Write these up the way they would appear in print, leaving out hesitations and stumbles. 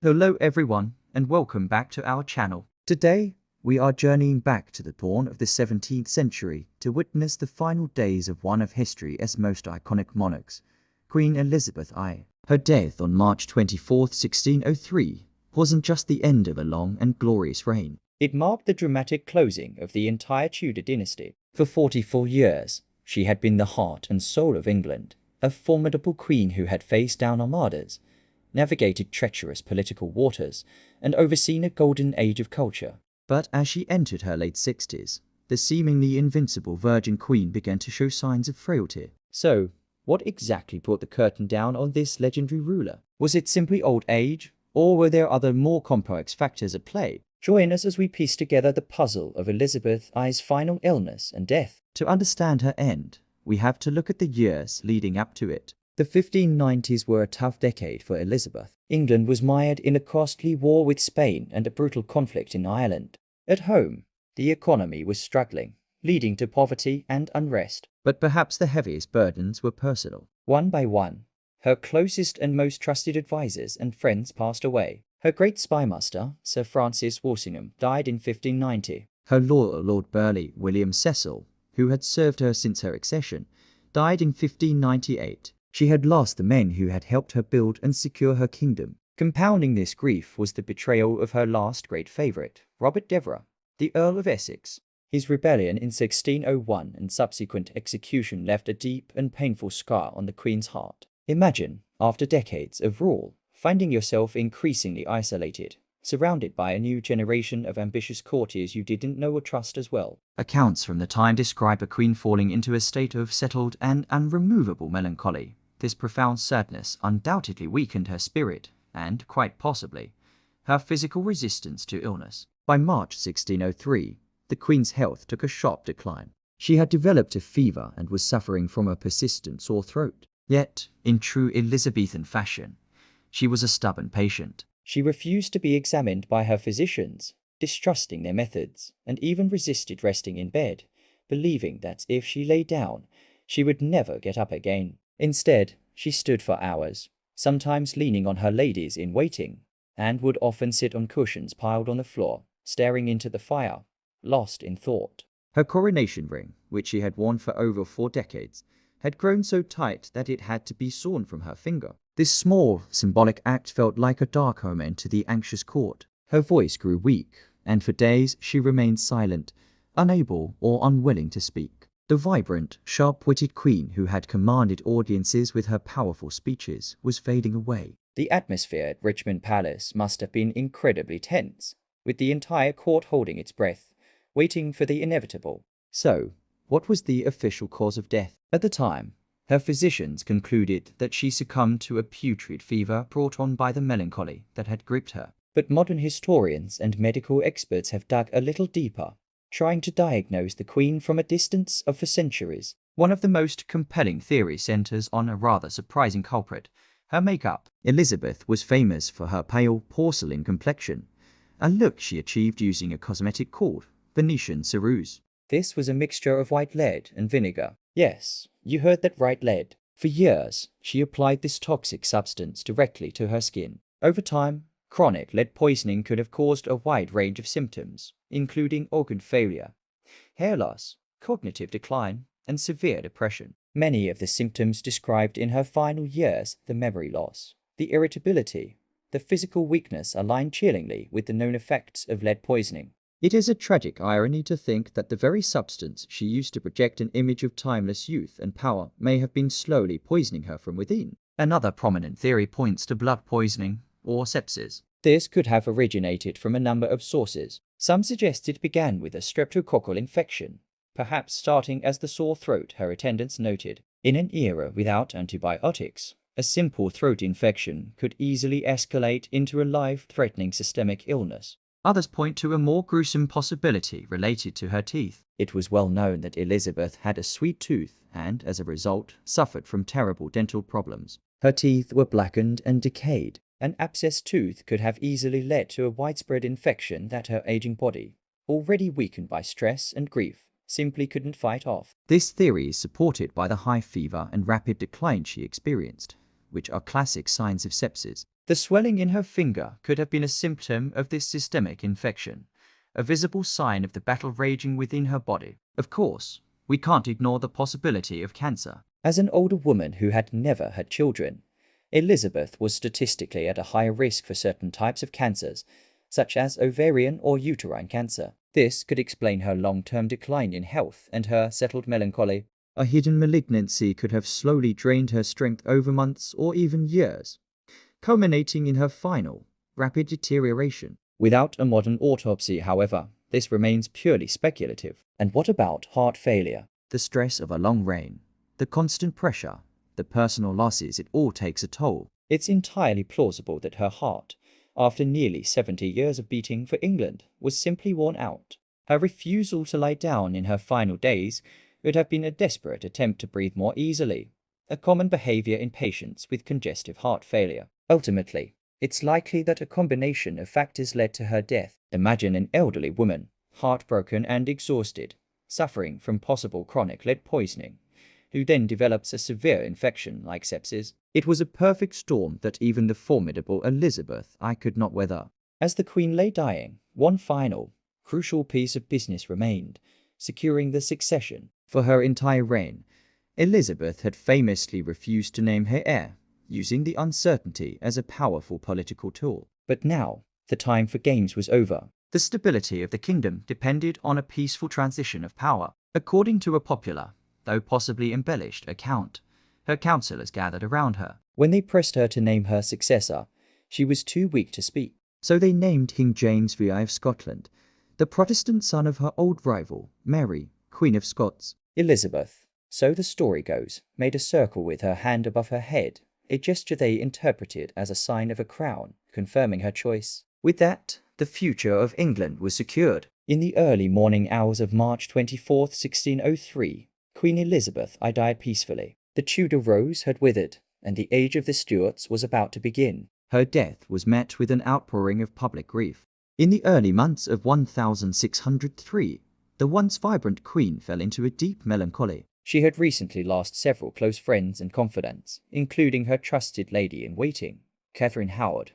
Hello everyone, and welcome back to our channel. Today, we are journeying back to the dawn of the 17th century to witness the final days of one of history's most iconic monarchs, Queen Elizabeth I. Her death on March 24, 1603, wasn't just the end of a long and glorious reign. It marked the dramatic closing of the entire Tudor dynasty. For 44 years, she had been the heart and soul of England, a formidable queen who had faced down armadas, navigated treacherous political waters, and overseen a golden age of culture. But as she entered her late 60s, the seemingly invincible Virgin Queen began to show signs of frailty. So, what exactly brought the curtain down on this legendary ruler? Was it simply old age, or were there other more complex factors at play? Join us as we piece together the puzzle of Elizabeth I's final illness and death. To understand her end, we have to look at the years leading up to it. The 1590s were a tough decade for Elizabeth. England was mired in a costly war with Spain and a brutal conflict in Ireland. At home, the economy was struggling, leading to poverty and unrest. But perhaps the heaviest burdens were personal. One by one, her closest and most trusted advisors and friends passed away. Her great spymaster, Sir Francis Walsingham, died in 1590. Her loyal Lord Burleigh William Cecil, who had served her since her accession, died in 1598. She had lost the men who had helped her build and secure her kingdom. Compounding this grief was the betrayal of her last great favourite, Robert Devereux, the Earl of Essex. His rebellion in 1601 and subsequent execution left a deep and painful scar on the Queen's heart. Imagine, after decades of rule, finding yourself increasingly isolated, surrounded by a new generation of ambitious courtiers you didn't know or trust as well. Accounts from the time describe a queen falling into a state of settled and unremovable melancholy. This profound sadness undoubtedly weakened her spirit and, quite possibly, her physical resistance to illness. By March 1603, the Queen's health took a sharp decline. She had developed a fever and was suffering from a persistent sore throat. Yet, in true Elizabethan fashion, she was a stubborn patient. She refused to be examined by her physicians, distrusting their methods, and even resisted resting in bed, believing that if she lay down, she would never get up again. Instead, she stood for hours, sometimes leaning on her ladies-in-waiting, and would often sit on cushions piled on the floor, staring into the fire, lost in thought. Her coronation ring, which she had worn for over 4 decades, had grown so tight that it had to be sawn from her finger. This small, symbolic act felt like a dark omen to the anxious court. Her voice grew weak, and for days she remained silent, unable or unwilling to speak. The vibrant, sharp-witted queen who had commanded audiences with her powerful speeches was fading away. The atmosphere at Richmond Palace must have been incredibly tense, with the entire court holding its breath, waiting for the inevitable. So, what was the official cause of death? At the time, her physicians concluded that she succumbed to a putrid fever brought on by the melancholy that had gripped her. But modern historians and medical experts have dug a little deeper, trying to diagnose the Queen from a distance for centuries. One of the most compelling theories centers on a rather surprising culprit: her makeup. Elizabeth was famous for her pale porcelain complexion, a look she achieved using a cosmetic called Venetian ceruse. This was a mixture of white lead and vinegar. Yes, you heard that right, lead. For years, she applied this toxic substance directly to her skin. Over time, chronic lead poisoning could have caused a wide range of symptoms, including organ failure, hair loss, cognitive decline, and severe depression. Many of the symptoms described in her final years, the memory loss, the irritability, the physical weakness, align chillingly with the known effects of lead poisoning. It is a tragic irony to think that the very substance she used to project an image of timeless youth and power may have been slowly poisoning her from within. Another prominent theory points to blood poisoning, or sepsis. This could have originated from a number of sources. Some suggest it began with a streptococcal infection, perhaps starting as the sore throat her attendants noted. In an era without antibiotics, a simple throat infection could easily escalate into a life-threatening systemic illness. Others point to a more gruesome possibility related to her teeth. It was well known that Elizabeth had a sweet tooth and, as a result, suffered from terrible dental problems. Her teeth were blackened and decayed. An abscessed tooth could have easily led to a widespread infection that her aging body, already weakened by stress and grief, simply couldn't fight off. This theory is supported by the high fever and rapid decline she experienced, which are classic signs of sepsis. The swelling in her finger could have been a symptom of this systemic infection, a visible sign of the battle raging within her body. Of course, we can't ignore the possibility of cancer. As an older woman who had never had children, Elizabeth was statistically at a higher risk for certain types of cancers, such as ovarian or uterine cancer. This could explain her long-term decline in health and her settled melancholy. A hidden malignancy could have slowly drained her strength over months or even years, culminating in her final, rapid deterioration. Without a modern autopsy, however, this remains purely speculative. And what about heart failure? The stress of a long reign, the constant pressure, the personal losses, it all takes a toll. It's entirely plausible that her heart, after nearly 70 years of beating for England, was simply worn out. Her refusal to lie down in her final days would have been a desperate attempt to breathe more easily, a common behavior in patients with congestive heart failure. Ultimately, it's likely that a combination of factors led to her death. Imagine an elderly woman, heartbroken and exhausted, suffering from possible chronic lead poisoning, who then develops a severe infection like sepsis. It was a perfect storm that even the formidable Elizabeth I could not weather. As the Queen lay dying, one final, crucial piece of business remained, securing the succession. For her entire reign, Elizabeth had famously refused to name her heir, using the uncertainty as a powerful political tool. But now, the time for games was over. The stability of the kingdom depended on a peaceful transition of power. According to a popular, though possibly embellished, account, her councillors gathered around her. When they pressed her to name her successor, she was too weak to speak. So they named King James VI of Scotland, the Protestant son of her old rival, Mary, Queen of Scots. Elizabeth, so the story goes, made a circle with her hand above her head, a gesture they interpreted as a sign of a crown, confirming her choice. With that, the future of England was secured. In the early morning hours of March 24, 1603, Queen Elizabeth I died peacefully. The Tudor rose had withered, and the age of the Stuarts was about to begin. Her death was met with an outpouring of public grief. In the early months of 1603, the once vibrant Queen fell into a deep melancholy. She had recently lost several close friends and confidants, including her trusted lady-in-waiting, Catherine Howard,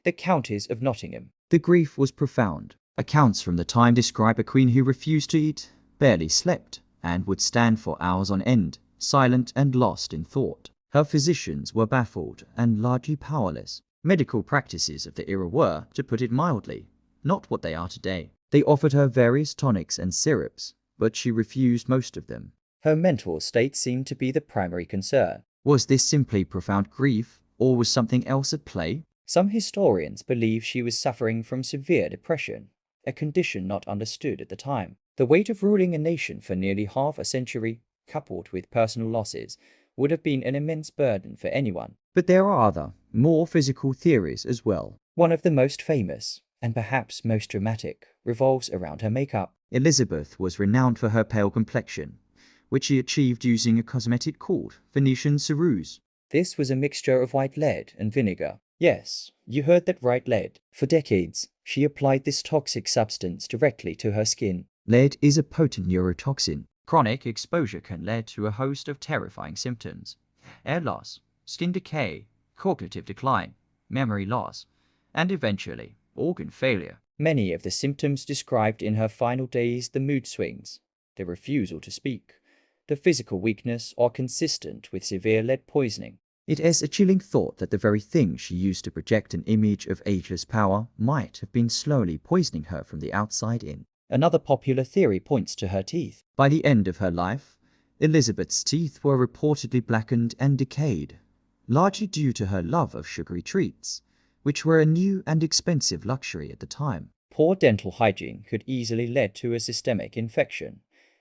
the Countess of Nottingham. The grief was profound. Accounts from the time describe a queen who refused to eat, barely slept, and would stand for hours on end, silent and lost in thought. Her physicians were baffled and largely powerless. Medical practices of the era were, to put it mildly, not what they are today. They offered her various tonics and syrups, but she refused most of them. Her mental state seemed to be the primary concern. Was this simply profound grief, or was something else at play? Some historians believe she was suffering from severe depression, a condition not understood at the time. The weight of ruling a nation for nearly half a century, coupled with personal losses, would have been an immense burden for anyone. But there are other, more physical theories as well. One of the most famous, and perhaps most dramatic, revolves around her makeup. Elizabeth was renowned for her pale complexion, which she achieved using a cosmetic called Venetian ceruse. This was a mixture of white lead and vinegar. Yes, you heard that right, lead. For decades, she applied this toxic substance directly to her skin. Lead is a potent neurotoxin. Chronic exposure can lead to a host of terrifying symptoms: hair loss, skin decay, cognitive decline, memory loss, and eventually, organ failure. Many of the symptoms described in her final days, the mood swings, the refusal to speak, the physical weakness, are consistent with severe lead poisoning. It is a chilling thought that the very thing she used to project an image of ageless power might have been slowly poisoning her from the outside in. Another popular theory points to her teeth. By the end of her life, Elizabeth's teeth were reportedly blackened and decayed, largely due to her love of sugary treats, which were a new and expensive luxury at the time. Poor dental hygiene could easily lead to a systemic infection,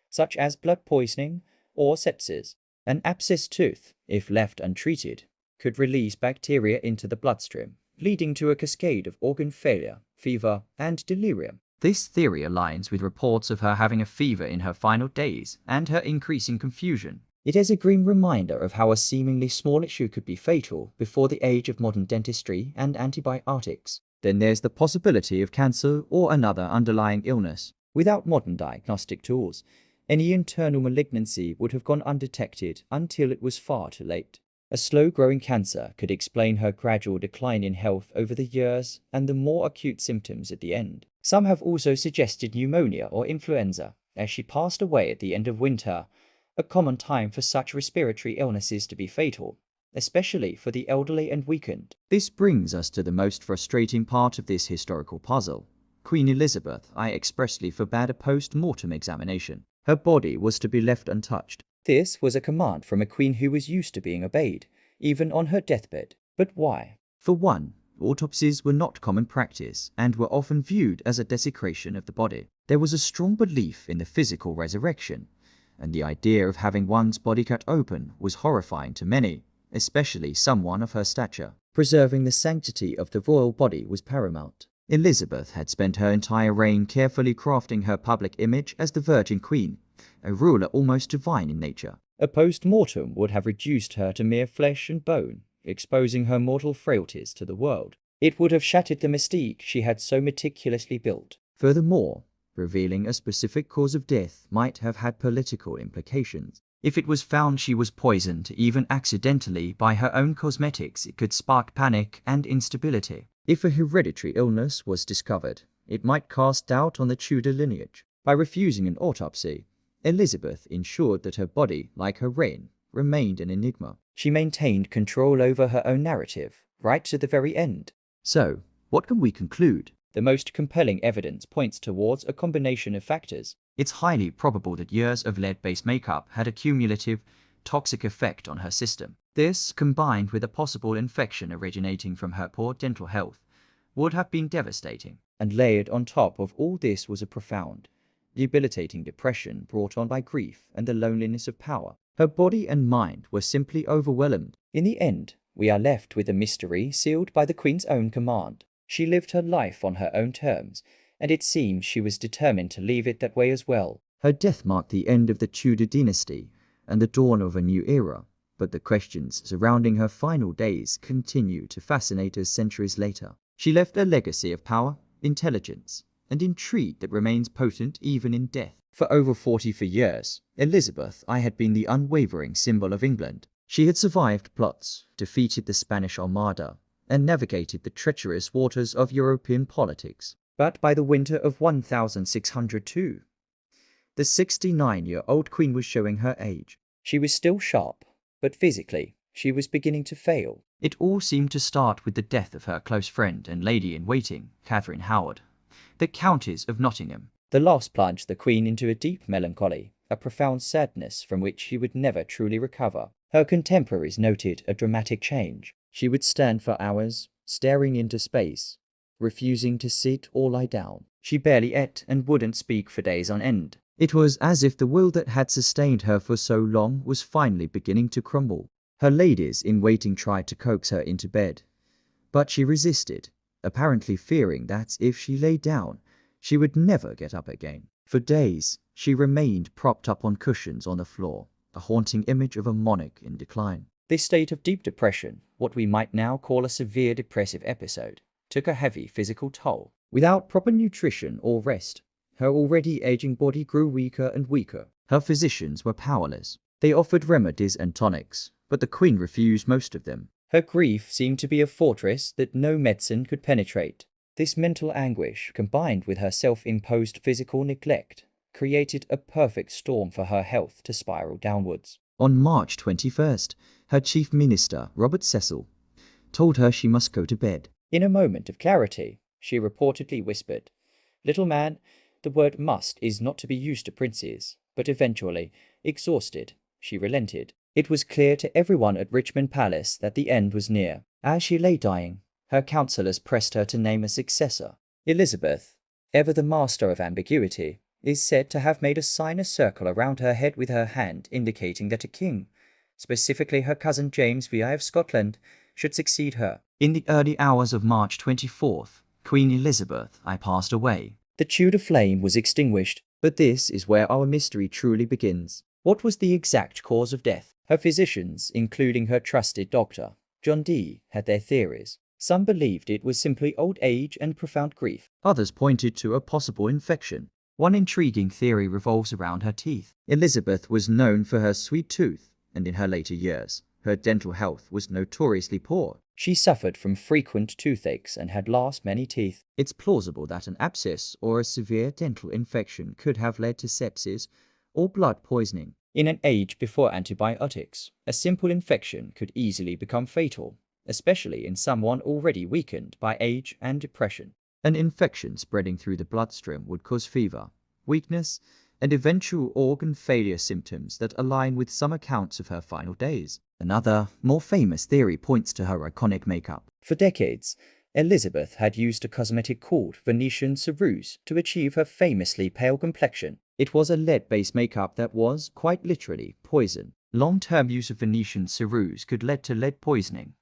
such as blood poisoning or sepsis. An abscessed tooth, if left untreated, could release bacteria into the bloodstream, leading to a cascade of organ failure, fever, and delirium. This theory aligns with reports of her having a fever in her final days and her increasing confusion. It is a grim reminder of how a seemingly small issue could be fatal before the age of modern dentistry and antibiotics. Then there's the possibility of cancer or another underlying illness. Without modern diagnostic tools, any internal malignancy would have gone undetected until it was far too late. A slow-growing cancer could explain her gradual decline in health over the years and the more acute symptoms at the end. Some have also suggested pneumonia or influenza, as she passed away at the end of winter, a common time for such respiratory illnesses to be fatal, especially for the elderly and weakened. This brings us to the most frustrating part of this historical puzzle. Queen Elizabeth I expressly forbade a post-mortem examination. Her body was to be left untouched. This was a command from a queen who was used to being obeyed, even on her deathbed. But why? For one, autopsies were not common practice and were often viewed as a desecration of the body. There was a strong belief in the physical resurrection, and the idea of having one's body cut open was horrifying to many, especially someone of her stature. Preserving the sanctity of the royal body was paramount. Elizabeth had spent her entire reign carefully crafting her public image as the Virgin Queen, a ruler almost divine in nature. A post-mortem would have reduced her to mere flesh and bone, exposing her mortal frailties to the world. It would have shattered the mystique she had so meticulously built. Furthermore, revealing a specific cause of death might have had political implications. If it was found she was poisoned, even accidentally, by her own cosmetics, it could spark panic and instability. If a hereditary illness was discovered, it might cast doubt on the Tudor lineage. By refusing an autopsy, Elizabeth ensured that her body, like her reign, remained an enigma. She maintained control over her own narrative, right to the very end. So, what can we conclude? The most compelling evidence points towards a combination of factors. It's highly probable that years of lead-based makeup had a cumulative, toxic effect on her system. This, combined with a possible infection originating from her poor dental health, would have been devastating. And layered on top of all this was a profound, debilitating depression brought on by grief and the loneliness of power. Her body and mind were simply overwhelmed. In the end, we are left with a mystery sealed by the Queen's own command. She lived her life on her own terms, and it seems she was determined to leave it that way as well. Her death marked the end of the Tudor dynasty and the dawn of a new era, but the questions surrounding her final days continue to fascinate us centuries later. She left a legacy of power, intelligence, and intrigue that remains potent even in death. For over 44 years, Elizabeth I had been the unwavering symbol of England. She had survived plots, defeated the Spanish Armada, and navigated the treacherous waters of European politics. But by the winter of 1602, the 69-year-old queen was showing her age. She was still sharp, but physically, she was beginning to fail. It all seemed to start with the death of her close friend and lady-in-waiting, Catherine Howard, the Countess of Nottingham. The loss plunged the queen into a deep melancholy, a profound sadness from which she would never truly recover. Her contemporaries noted a dramatic change. She would stand for hours, staring into space, refusing to sit or lie down. She barely ate and wouldn't speak for days on end. It was as if the will that had sustained her for so long was finally beginning to crumble. Her ladies-in-waiting tried to coax her into bed, but she resisted, apparently fearing that if she lay down, she would never get up again. For days, she remained propped up on cushions on the floor, a haunting image of a monarch in decline. This state of deep depression, what we might now call a severe depressive episode, took a heavy physical toll. Without proper nutrition or rest, her already aging body grew weaker and weaker. Her physicians were powerless. They offered remedies and tonics, but the queen refused most of them. Her grief seemed to be a fortress that no medicine could penetrate. This mental anguish, combined with her self-imposed physical neglect, created a perfect storm for her health to spiral downwards. On March 21st, her chief minister, Robert Cecil, told her she must go to bed. In a moment of clarity, she reportedly whispered, "Little man, the word must is not to be used to princes," but eventually, exhausted, she relented. It was clear to everyone at Richmond Palace that the end was near. As she lay dying, her counsellors pressed her to name a successor. Elizabeth, ever the master of ambiguity, is said to have made a circle around her head with her hand, indicating that a king, specifically her cousin James VI of Scotland, should succeed her. In the early hours of March 24th, Queen Elizabeth I passed away. The Tudor flame was extinguished, but this is where our mystery truly begins. What was the exact cause of death? Her physicians, including her trusted doctor, John Dee, had their theories. Some believed it was simply old age and profound grief. Others pointed to a possible infection. One intriguing theory revolves around her teeth. Elizabeth was known for her sweet tooth, and in her later years, Her dental health was notoriously poor. She suffered from frequent toothaches and had lost many teeth. It's plausible that an abscess or a severe dental infection could have led to sepsis or blood poisoning. In an age before antibiotics, a simple infection could easily become fatal, especially in someone already weakened by age and depression. An infection spreading through the bloodstream would cause fever, weakness, and eventual organ failure symptoms that align with some accounts of her final days. Another, more famous theory points to her iconic makeup. For decades, Elizabeth had used a cosmetic called Venetian Ceruse to achieve her famously pale complexion. It was a lead-based makeup that was, quite literally, poison. Long-term use of Venetian Ceruse could lead to lead poisoning,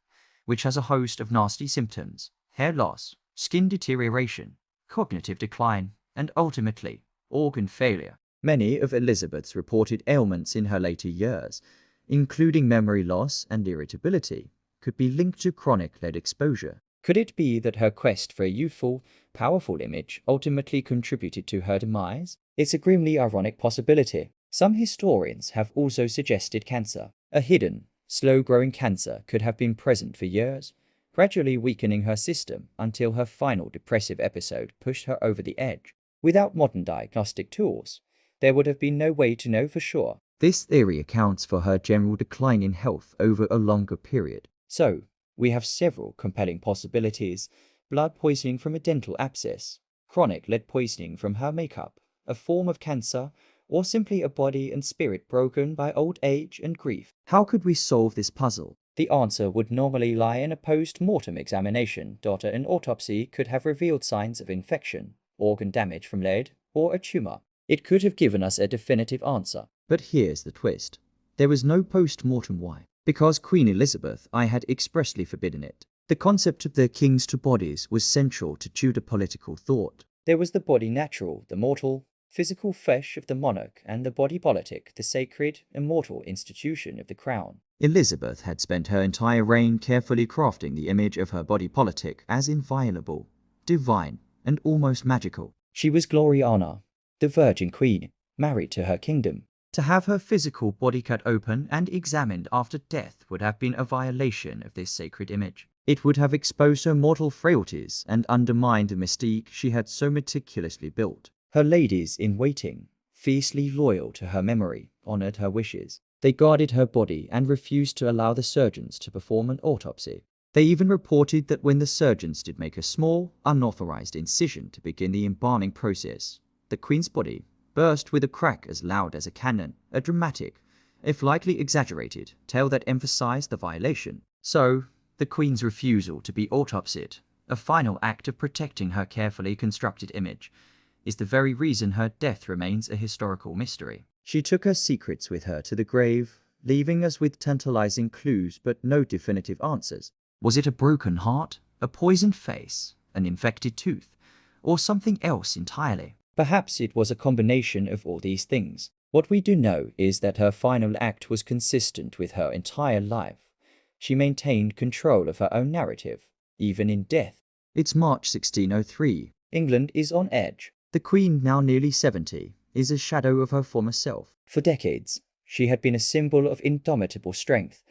which has a host of nasty symptoms: hair loss, skin deterioration, cognitive decline, and ultimately, organ failure. Many of Elizabeth's reported ailments in her later years, including memory loss and irritability, could be linked to chronic lead exposure. Could it be that her quest for a youthful, powerful image ultimately contributed to her demise? It's a grimly ironic possibility. Some historians have also suggested cancer. A hidden, slow-growing cancer could have been present for years, gradually weakening her system until her final depressive episode pushed her over the edge. Without modern diagnostic tools, there would have been no way to know for sure. This theory accounts for her general decline in health over a longer period. So, we have several compelling possibilities: blood poisoning from a dental abscess, chronic lead poisoning from her makeup, a form of cancer, or simply a body and spirit broken by old age and grief. How could we solve this puzzle? The answer would normally lie in a post-mortem examination. An autopsy could have revealed signs of infection, organ damage from lead, or a tumor. It could have given us a definitive answer. But here's the twist. There was no post-mortem. Why? Because Queen Elizabeth I had expressly forbidden it. The concept of the kings to bodies was central to Tudor political thought. There was the body natural, the mortal, physical flesh of the monarch, and the body politic, the sacred, immortal institution of the crown. Elizabeth had spent her entire reign carefully crafting the image of her body politic as inviolable, divine, and almost magical. She was Gloriana, the Virgin Queen, married to her kingdom. To have her physical body cut open and examined after death would have been a violation of this sacred image. It would have exposed her mortal frailties and undermined the mystique she had so meticulously built. Her ladies-in-waiting, fiercely loyal to her memory, honored her wishes. They guarded her body and refused to allow the surgeons to perform an autopsy. They even reported that when the surgeons did make a small, unauthorized incision to begin the embalming process, the Queen's body burst with a crack as loud as a cannon, a dramatic, if likely exaggerated, tale that emphasized the violation. So, the Queen's refusal to be autopsied, a final act of protecting her carefully constructed image, is the very reason her death remains a historical mystery. She took her secrets with her to the grave, leaving us with tantalizing clues but no definitive answers. Was it a broken heart, a poisoned face, an infected tooth, or something else entirely? Perhaps it was a combination of all these things. What we do know is that her final act was consistent with her entire life. She maintained control of her own narrative, even in death. It's March 1603. England is on edge. The Queen, now nearly 70, is a shadow of her former self. For decades, she had been a symbol of indomitable strength,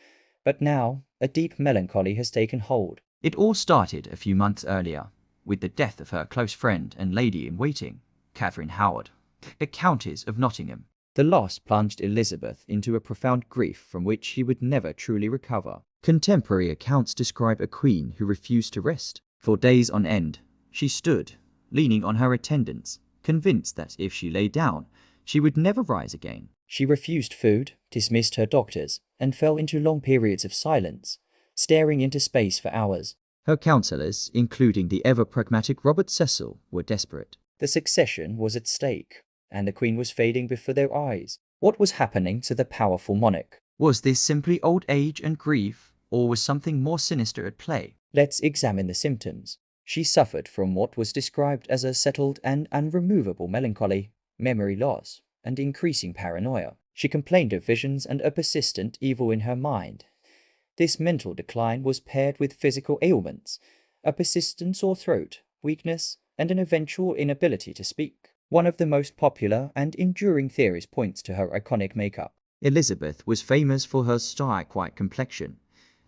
but now a deep melancholy has taken hold. It all started a few months earlier, with the death of her close friend and lady-in-waiting, Catherine Howard, the Countess of Nottingham. The loss plunged Elizabeth into a profound grief from which she would never truly recover. Contemporary accounts describe a queen who refused to rest. For days on end, she stood, leaning on her attendants, convinced that if she lay down, she would never rise again. She refused food, dismissed her doctors, and fell into long periods of silence, staring into space for hours. Her counsellors, including the ever-pragmatic Robert Cecil, were desperate. The succession was at stake, and the Queen was fading before their eyes. What was happening to the powerful monarch? Was this simply old age and grief, or was something more sinister at play? Let's examine the symptoms. She suffered from what was described as a settled and unremovable melancholy, memory loss, and increasing paranoia. She complained of visions and a persistent evil in her mind. This mental decline was paired with physical ailments, a persistent sore throat, weakness, and an eventual inability to speak. One of the most popular and enduring theories points to her iconic makeup. Elizabeth was famous for her stark white complexion,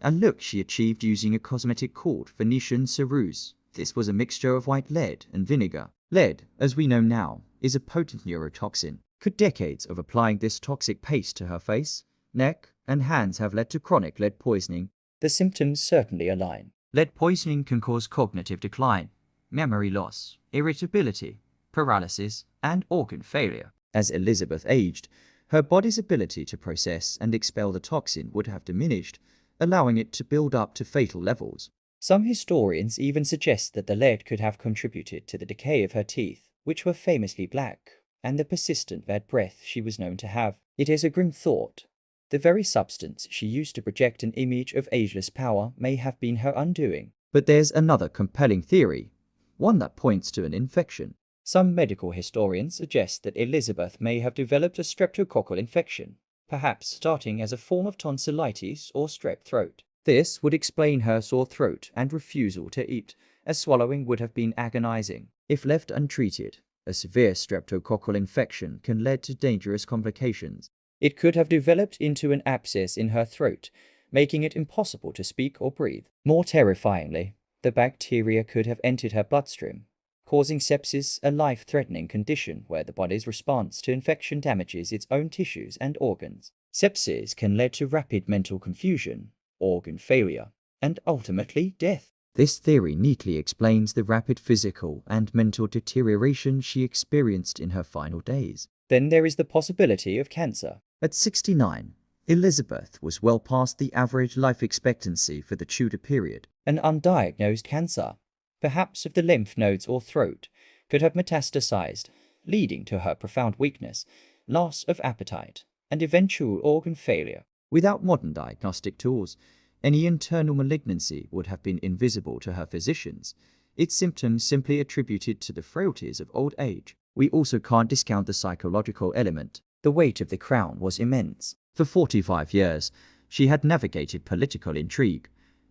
a look she achieved using a cosmetic called Venetian ceruse. This was a mixture of white lead and vinegar. Lead, as we know now, is a potent neurotoxin. Could decades of applying this toxic paste to her face, neck, and hands have led to chronic lead poisoning? The symptoms certainly align. Lead poisoning can cause cognitive decline, memory loss, irritability, paralysis, and organ failure. As Elizabeth aged, her body's ability to process and expel the toxin would have diminished, allowing it to build up to fatal levels. Some historians even suggest that the lead could have contributed to the decay of her teeth, which were famously black, and the persistent bad breath she was known to have. It is a grim thought. The very substance she used to project an image of ageless power may have been her undoing. But there's another compelling theory, one that points to an infection. Some medical historians suggest that Elizabeth may have developed a streptococcal infection, perhaps starting as a form of tonsillitis or strep throat. This would explain her sore throat and refusal to eat, as swallowing would have been agonizing. If left untreated, a severe streptococcal infection can lead to dangerous complications. It could have developed into an abscess in her throat, making it impossible to speak or breathe. More terrifyingly, the bacteria could have entered her bloodstream, causing sepsis, a life-threatening condition where the body's response to infection damages its own tissues and organs. Sepsis can lead to rapid mental confusion, organ failure, and ultimately death. This theory neatly explains the rapid physical and mental deterioration she experienced in her final days. Then there is the possibility of cancer. At 69, Elizabeth was well past the average life expectancy for the Tudor period. An undiagnosed cancer, perhaps of the lymph nodes or throat, could have metastasized, leading to her profound weakness, loss of appetite, and eventual organ failure. Without modern diagnostic tools, any internal malignancy would have been invisible to her physicians, its symptoms simply attributed to the frailties of old age. We also can't discount the psychological element. The weight of the crown was immense. For 45 years, she had navigated political intrigue,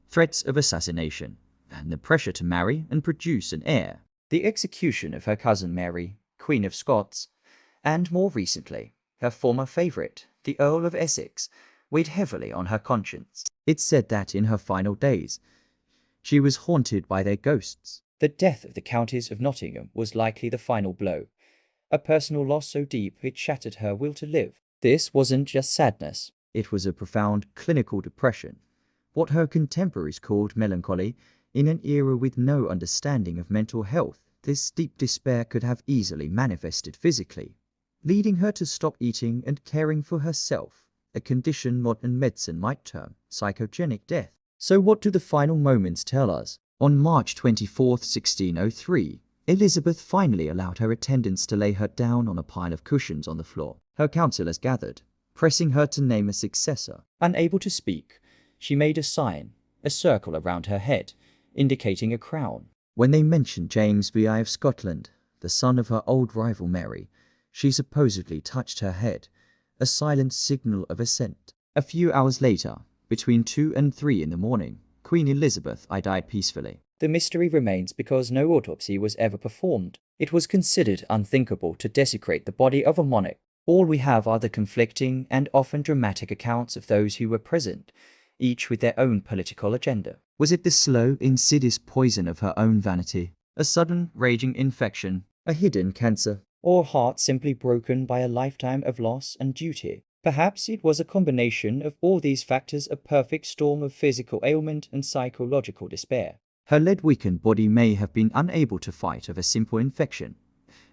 threats of assassination, and the pressure to marry and produce an heir. The execution of her cousin Mary, Queen of Scots, and more recently, her former favourite, the Earl of Essex, weighed heavily on her conscience. It's said that in her final days, she was haunted by their ghosts. The death of the Countess of Nottingham was likely the final blow, a personal loss so deep it shattered her will to live. This wasn't just sadness. It was a profound clinical depression, what her contemporaries called melancholy. In an era with no understanding of mental health, this deep despair could have easily manifested physically, leading her to stop eating and caring for herself, a condition modern medicine might term psychogenic death. So what do the final moments tell us? On March 24, 1603, Elizabeth finally allowed her attendants to lay her down on a pile of cushions on the floor. Her counsellors gathered, pressing her to name a successor. Unable to speak, she made a sign, a circle around her head, indicating a crown. When they mentioned James VI of Scotland, the son of her old rival Mary, she supposedly touched her head, a silent signal of assent. A few hours later, between 2 and 3 in the morning, Queen Elizabeth died peacefully. The mystery remains because no autopsy was ever performed. It was considered unthinkable to desecrate the body of a monarch. All we have are the conflicting and often dramatic accounts of those who were present, each with their own political agenda. Was it the slow, insidious poison of her own vanity, a sudden, raging infection, a hidden cancer, or a heart simply broken by a lifetime of loss and duty? Perhaps it was a combination of all these factors, a perfect storm of physical ailment and psychological despair. Her lead-weakened body may have been unable to fight off a simple infection,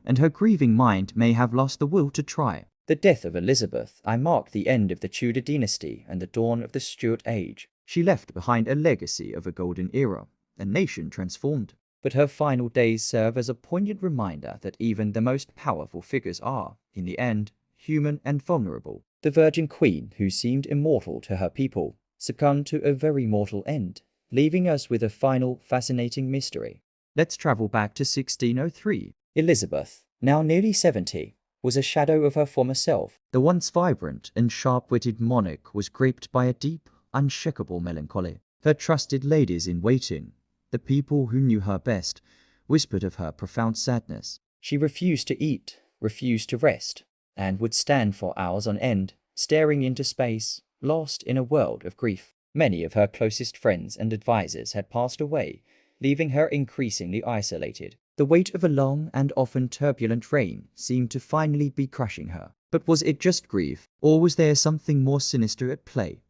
and her grieving mind may have lost the will to try. The death of Elizabeth marked the end of the Tudor dynasty and the dawn of the Stuart age. She left behind a legacy of a golden era, a nation transformed. But her final days serve as a poignant reminder that even the most powerful figures are, in the end, human and vulnerable. The Virgin Queen, who seemed immortal to her people, succumbed to a very mortal end, leaving us with a final fascinating mystery. Let's travel back to 1603. Elizabeth, now nearly 70, was a shadow of her former self. The once vibrant and sharp-witted monarch was gripped by a deep, unshakable melancholy. Her trusted ladies-in-waiting, the people who knew her best, whispered of her profound sadness. She refused to eat, refused to rest, and would stand for hours on end, staring into space, lost in a world of grief. Many of her closest friends and advisors had passed away, leaving her increasingly isolated. The weight of a long and often turbulent reign seemed to finally be crushing her. But was it just grief, or was there something more sinister at play?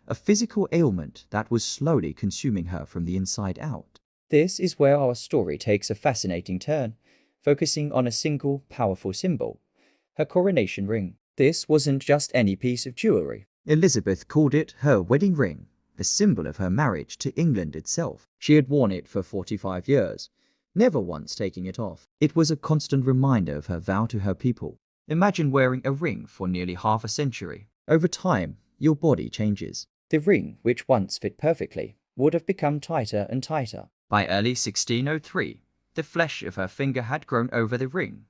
A physical ailment that was slowly consuming her from the inside out. This is where our story takes a fascinating turn, focusing on a single, powerful symbol, her coronation ring. This wasn't just any piece of jewelry. Elizabeth called it her wedding ring, a symbol of her marriage to England itself. She had worn it for 45 years, never once taking it off. It was a constant reminder of her vow to her people. Imagine wearing a ring for nearly half a century. Over time, your body changes. The ring, which once fit perfectly, would have become tighter and tighter. By early 1603, the flesh of her finger had grown over the ring,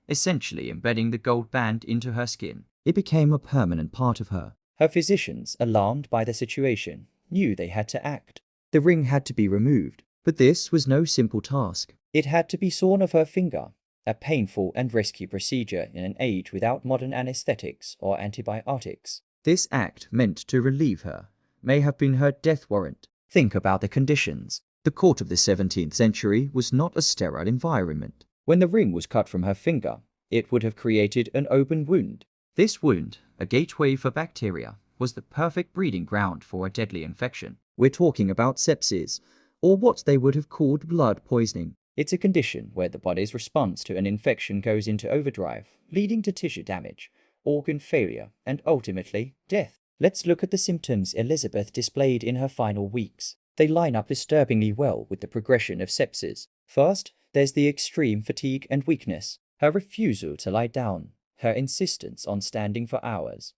essentially embedding the gold band into her skin. It became a permanent part of her. Her physicians, alarmed by the situation, knew they had to act. The ring had to be removed. But this was no simple task. It had to be sawn off her finger, a painful and risky procedure in an age without modern anesthetics or antibiotics. This act, meant to relieve her, may have been her death warrant. Think about the conditions. The court of the 17th century was not a sterile environment. When the ring was cut from her finger, it would have created an open wound. This wound, a gateway for bacteria, was the perfect breeding ground for a deadly infection. We're talking about sepsis, or what they would have called blood poisoning. It's a condition where the body's response to an infection goes into overdrive, leading to tissue damage, organ failure, and ultimately, death. Let's look at the symptoms Elizabeth displayed in her final weeks. They line up disturbingly well with the progression of sepsis. First, there's the extreme fatigue and weakness. Her refusal to lie down, her insistence on standing for hours,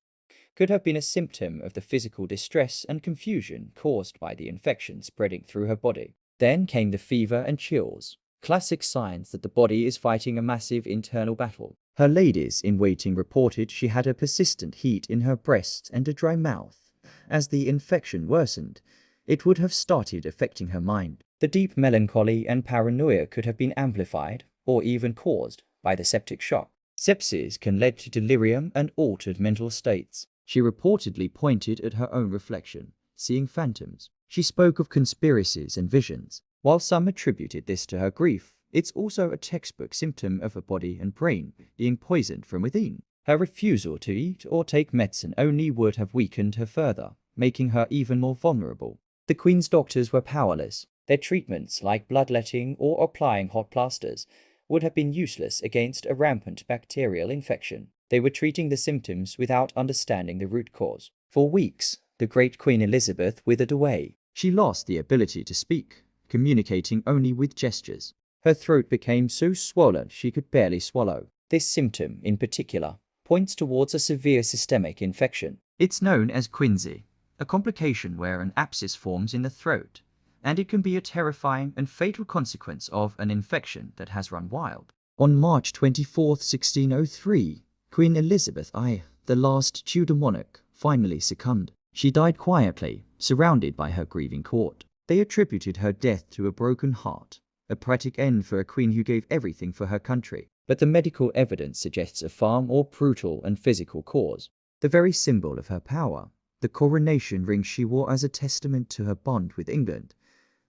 could have been a symptom of the physical distress and confusion caused by the infection spreading through her body. Then came the fever and chills, classic signs that the body is fighting a massive internal battle. Her ladies-in-waiting reported she had a persistent heat in her breasts and a dry mouth. As the infection worsened, it would have started affecting her mind. The deep melancholy and paranoia could have been amplified, or even caused, by the septic shock. Sepsis can lead to delirium and altered mental states. She reportedly pointed at her own reflection, seeing phantoms. She spoke of conspiracies and visions. While some attributed this to her grief, it's also a textbook symptom of her body and brain being poisoned from within. Her refusal to eat or take medicine only would have weakened her further, making her even more vulnerable. The Queen's doctors were powerless. Their treatments, like bloodletting or applying hot plasters, would have been useless against a rampant bacterial infection. They were treating the symptoms without understanding the root cause. For weeks, the great Queen Elizabeth withered away. She lost the ability to speak, communicating only with gestures. Her throat became so swollen she could barely swallow. This symptom, in particular, points towards a severe systemic infection. It's known as quinsy, a complication where an abscess forms in the throat, and it can be a terrifying and fatal consequence of an infection that has run wild. On March 24, 1603, Queen Elizabeth I, the last Tudor monarch, finally succumbed. She died quietly, surrounded by her grieving court. They attributed her death to a broken heart, a tragic end for a queen who gave everything for her country. But the medical evidence suggests a far more brutal and physical cause. The very symbol of her power, the coronation ring she wore as a testament to her bond with England,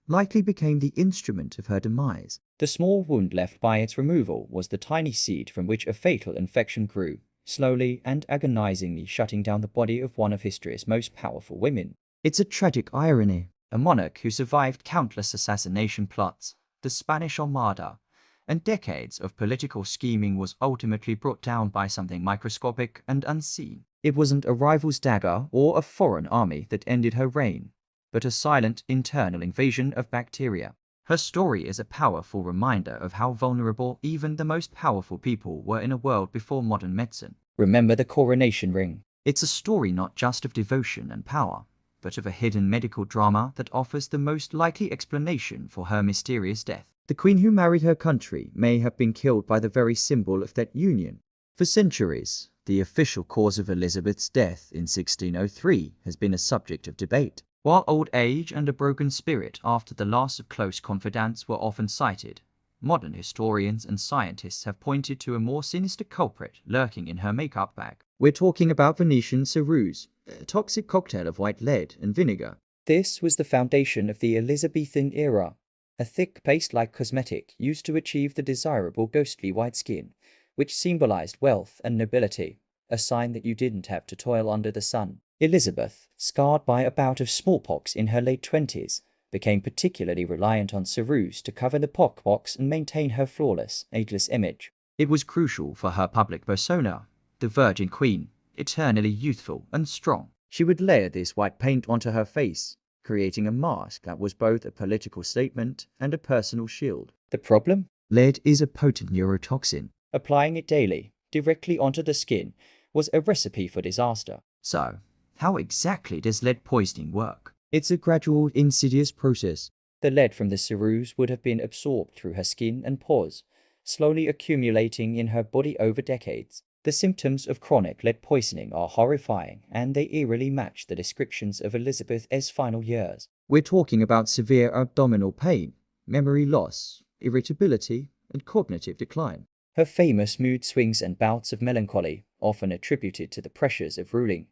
likely became the instrument of her demise. The small wound left by its removal was the tiny seed from which a fatal infection grew, slowly and agonizingly shutting down the body of one of history's most powerful women. It's a tragic irony. A monarch who survived countless assassination plots, the Spanish Armada, and decades of political scheming was ultimately brought down by something microscopic and unseen. It wasn't a rival's dagger or a foreign army that ended her reign, but a silent internal invasion of bacteria. Her story is a powerful reminder of how vulnerable even the most powerful people were in a world before modern medicine. Remember the coronation ring. It's a story not just of devotion and power, but of a hidden medical drama that offers the most likely explanation for her mysterious death. The queen who married her country may have been killed by the very symbol of that union. For centuries, the official cause of Elizabeth's death in 1603 has been a subject of debate. While old age and a broken spirit after the loss of close confidants were often cited, modern historians and scientists have pointed to a more sinister culprit lurking in her makeup bag. We're talking about Venetian ceruse, a toxic cocktail of white lead and vinegar. This was the foundation of the Elizabethan era, a thick paste-like cosmetic used to achieve the desirable ghostly white skin, which symbolized wealth and nobility, a sign that you didn't have to toil under the sun. Elizabeth, scarred by a bout of smallpox in her late 20s, became particularly reliant on ceruse to cover the pockmarks and maintain her flawless, ageless image. It was crucial for her public persona, the Virgin Queen, eternally youthful and strong. She would layer this white paint onto her face, creating a mask that was both a political statement and a personal shield. The problem? Lead is a potent neurotoxin. Applying it daily, directly onto the skin, was a recipe for disaster. So, how exactly does lead poisoning work? It's a gradual, insidious process. The lead from the ceruse would have been absorbed through her skin and pores, slowly accumulating in her body over decades. The symptoms of chronic lead poisoning are horrifying, and they eerily match the descriptions of Elizabeth's final years. We're talking about severe abdominal pain, memory loss, irritability, and cognitive decline. Her famous mood swings and bouts of melancholy, often attributed to the pressures of ruling,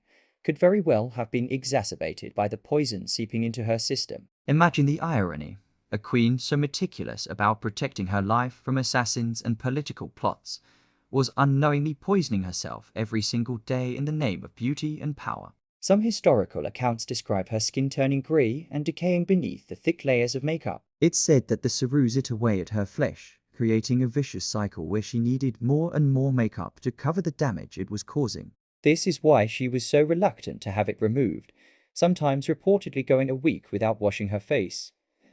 could very well have been exacerbated by the poison seeping into her system. Imagine the irony. A queen so meticulous about protecting her life from assassins and political plots was unknowingly poisoning herself every single day in the name of beauty and power. Some historical accounts describe her skin turning grey and decaying beneath the thick layers of makeup. It's said that the ceruse ate away at her flesh, creating a vicious cycle where she needed more and more makeup to cover the damage it was causing. This is why she was so reluctant to have it removed, sometimes reportedly going a week without washing her face,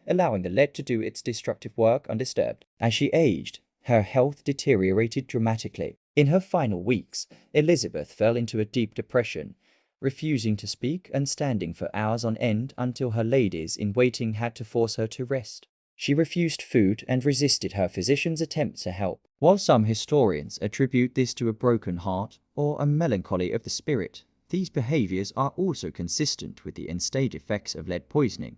allowing the lead to do its destructive work undisturbed. As she aged, her health deteriorated dramatically. In her final weeks, Elizabeth fell into a deep depression, refusing to speak and standing for hours on end until her ladies-in-waiting had to force her to rest. She refused food and resisted her physician's attempts to help. While some historians attribute this to a broken heart or a melancholy of the spirit, these behaviors are also consistent with the end-stage effects of lead poisoning,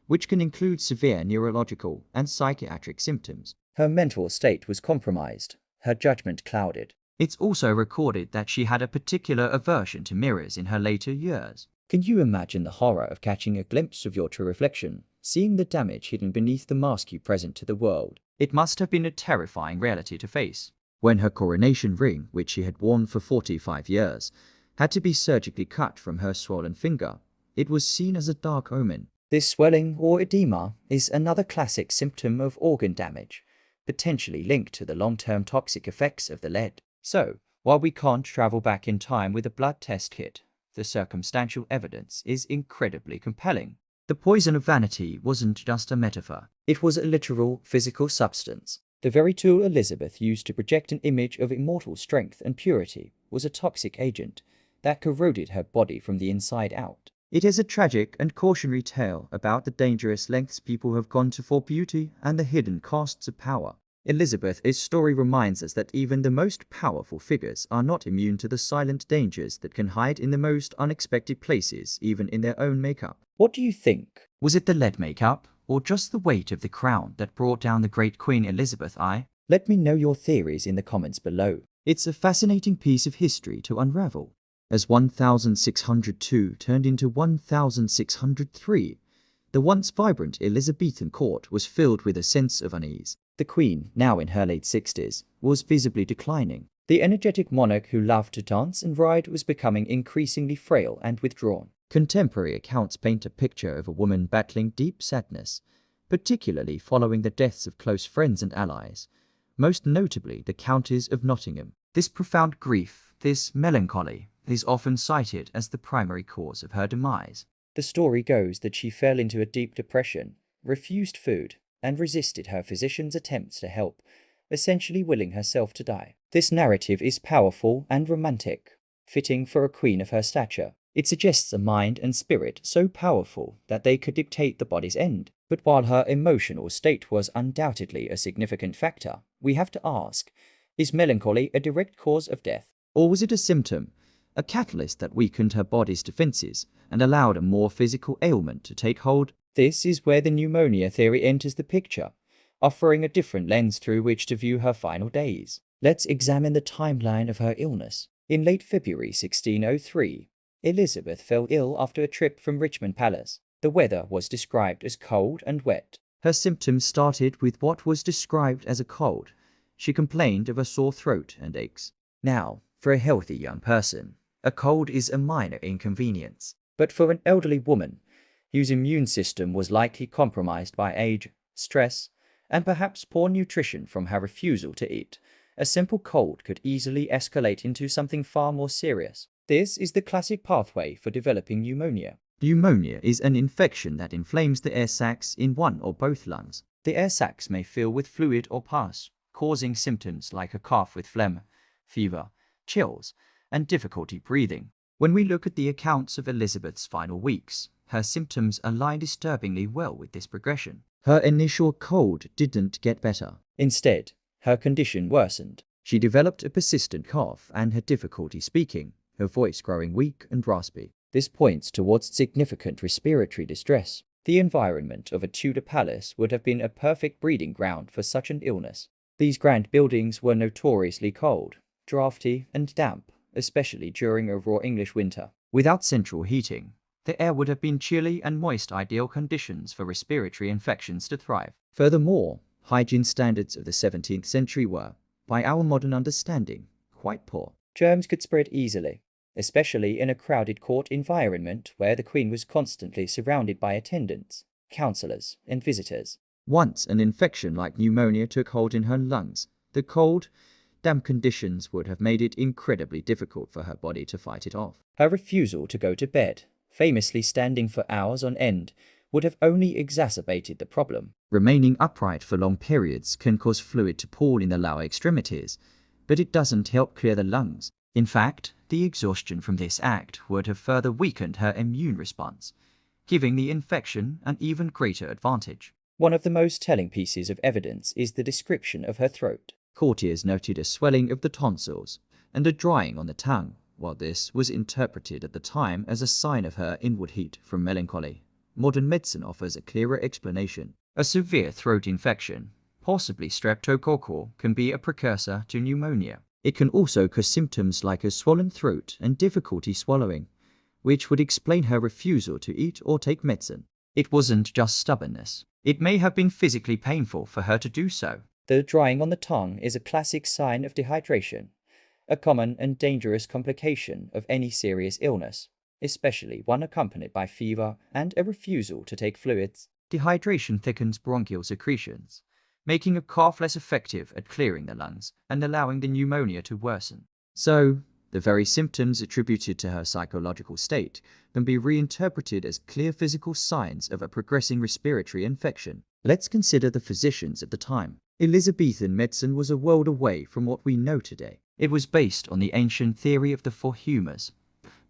which can include severe neurological and psychiatric symptoms. Her mental state was compromised, her judgment clouded. It's also recorded that she had a particular aversion to mirrors in her later years. Can you imagine the horror of catching a glimpse of your true reflection, seeing the damage hidden beneath the mask you present to the world? It must have been a terrifying reality to face. When her coronation ring, which she had worn for 45 years, had to be surgically cut from her swollen finger, it was seen as a dark omen. This swelling or edema is another classic symptom of organ damage, potentially linked to the long-term toxic effects of the lead. So, while we can't travel back in time with a blood test kit, the circumstantial evidence is incredibly compelling. The poison of vanity wasn't just a metaphor. It was a literal, physical substance. The very tool Elizabeth used to project an image of immortal strength and purity was a toxic agent that corroded her body from the inside out. It is a tragic and cautionary tale about the dangerous lengths people have gone to for beauty and the hidden costs of power. Elizabeth's story reminds us that even the most powerful figures are not immune to the silent dangers that can hide in the most unexpected places, even in their own makeup. What do you think? Was it the lead makeup, or just the weight of the crown that brought down the great Queen Elizabeth I? Let me know your theories in the comments below. It's a fascinating piece of history to unravel. As 1602 turned into 1603, the once vibrant Elizabethan court was filled with a sense of unease. The Queen, now in her late 60s, was visibly declining. The energetic monarch who loved to dance and ride was becoming increasingly frail and withdrawn. Contemporary accounts paint a picture of a woman battling deep sadness, particularly following the deaths of close friends and allies, most notably the Countess of Nottingham. This profound grief, this melancholy, is often cited as the primary cause of her demise. The story goes that she fell into a deep depression, refused food, and resisted her physician's attempts to help, essentially willing herself to die. This narrative is powerful and romantic, fitting for a queen of her stature. It suggests a mind and spirit so powerful that they could dictate the body's end. But while her emotional state was undoubtedly a significant factor, we have to ask, is melancholy a direct cause of death? Or was it a symptom, a catalyst that weakened her body's defenses and allowed a more physical ailment to take hold? This is where the pneumonia theory enters the picture, offering a different lens through which to view her final days. Let's examine the timeline of her illness. In late February 1603, Elizabeth fell ill after a trip from Richmond Palace. The weather was described as cold and wet. Her symptoms started with what was described as a cold. She complained of a sore throat and aches. Now, for a healthy young person, a cold is a minor inconvenience. But for an elderly woman, whose immune system was likely compromised by age, stress, and perhaps poor nutrition from her refusal to eat, a simple cold could easily escalate into something far more serious. This is the classic pathway for developing pneumonia. Pneumonia is an infection that inflames the air sacs in one or both lungs. The air sacs may fill with fluid or pus, causing symptoms like a cough with phlegm, fever, chills, and difficulty breathing. When we look at the accounts of Elizabeth's final weeks, her symptoms align disturbingly well with this progression. Her initial cold didn't get better. Instead, her condition worsened. She developed a persistent cough and had difficulty speaking, her voice growing weak and raspy. This points towards significant respiratory distress. The environment of a Tudor palace would have been a perfect breeding ground for such an illness. These grand buildings were notoriously cold, draughty, and damp, especially during a raw English winter. Without central heating, the air would have been chilly and moist, ideal conditions for respiratory infections to thrive. Furthermore, hygiene standards of the 17th century were, by our modern understanding, quite poor. Germs could spread easily, especially in a crowded court environment where the Queen was constantly surrounded by attendants, counselors, and visitors. Once an infection like pneumonia took hold in her lungs, the cold, damp conditions would have made it incredibly difficult for her body to fight it off. Her refusal to go to bed, famously standing for hours on end, would have only exacerbated the problem. Remaining upright for long periods can cause fluid to pool in the lower extremities, but it doesn't help clear the lungs. In fact, the exhaustion from this act would have further weakened her immune response, giving the infection an even greater advantage. One of the most telling pieces of evidence is the description of her throat. Courtiers noted a swelling of the tonsils and a drying on the tongue, while this was interpreted at the time as a sign of her inward heat from melancholy. Modern medicine offers a clearer explanation. A severe throat infection, possibly streptococcal, can be a precursor to pneumonia. It can also cause symptoms like a swollen throat and difficulty swallowing, which would explain her refusal to eat or take medicine. It wasn't just stubbornness. It may have been physically painful for her to do so. The drying on the tongue is a classic sign of dehydration, a common and dangerous complication of any serious illness, especially one accompanied by fever and a refusal to take fluids. Dehydration thickens bronchial secretions, making a cough less effective at clearing the lungs and allowing the pneumonia to worsen. So, the very symptoms attributed to her psychological state can be reinterpreted as clear physical signs of a progressing respiratory infection. Let's consider the physicians at the time. Elizabethan medicine was a world away from what we know today. It was based on the ancient theory of the four humours: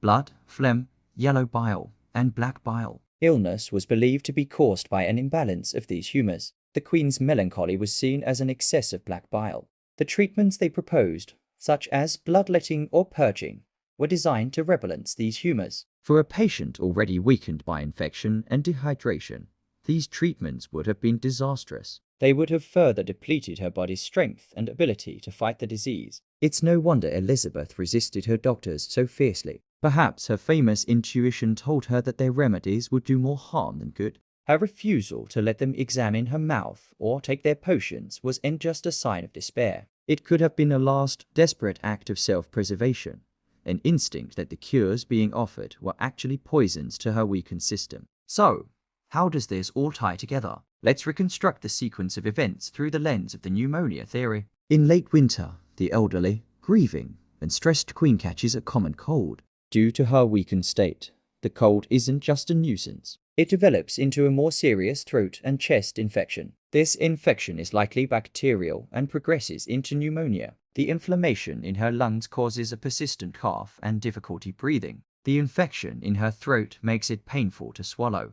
blood, phlegm, yellow bile, and black bile. Illness was believed to be caused by an imbalance of these humours. The Queen's melancholy was seen as an excess of black bile. The treatments they proposed, such as bloodletting or purging, were designed to rebalance these humours. For a patient already weakened by infection and dehydration, these treatments would have been disastrous. They would have further depleted her body's strength and ability to fight the disease. It's no wonder Elizabeth resisted her doctors so fiercely. Perhaps her famous intuition told her that their remedies would do more harm than good. Her refusal to let them examine her mouth or take their potions wasn't just a sign of despair. It could have been a last, desperate act of self-preservation, an instinct that the cures being offered were actually poisons to her weakened system. So, how does this all tie together? Let's reconstruct the sequence of events through the lens of the pneumonia theory. In late winter, the elderly, grieving, and stressed Queen catches a common cold. Due to her weakened state, the cold isn't just a nuisance. It develops into a more serious throat and chest infection. This infection is likely bacterial and progresses into pneumonia. The inflammation in her lungs causes a persistent cough and difficulty breathing. The infection in her throat makes it painful to swallow,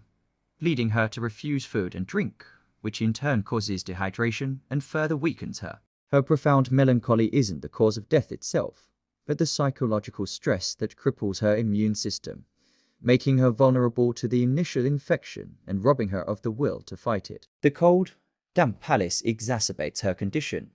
leading her to refuse food and drink, which in turn causes dehydration and further weakens her. Her profound melancholy isn't the cause of death itself, but the psychological stress that cripples her immune system, making her vulnerable to the initial infection and robbing her of the will to fight it. The cold, damp palace exacerbates her condition,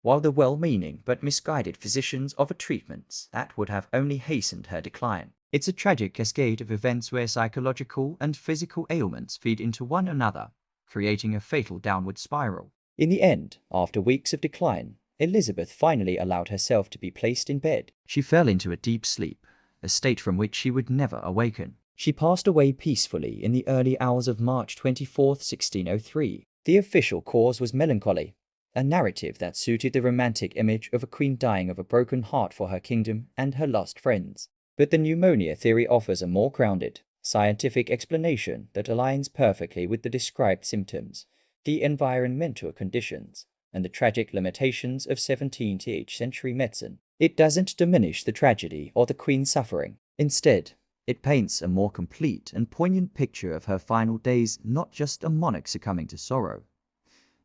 while the well-meaning but misguided physicians offer treatments that would have only hastened her decline. It's a tragic cascade of events where psychological and physical ailments feed into one another, creating a fatal downward spiral. In the end, after weeks of decline, Elizabeth finally allowed herself to be placed in bed. She fell into a deep sleep, a state from which she would never awaken. She passed away peacefully in the early hours of March 24, 1603. The official cause was melancholy, a narrative that suited the romantic image of a queen dying of a broken heart for her kingdom and her lost friends. But the pneumonia theory offers a more grounded, scientific explanation that aligns perfectly with the described symptoms, the environmental conditions, and the tragic limitations of 17th century medicine. It doesn't diminish the tragedy or the queen's suffering. Instead, it paints a more complete and poignant picture of her final days, not just a monarch succumbing to sorrow,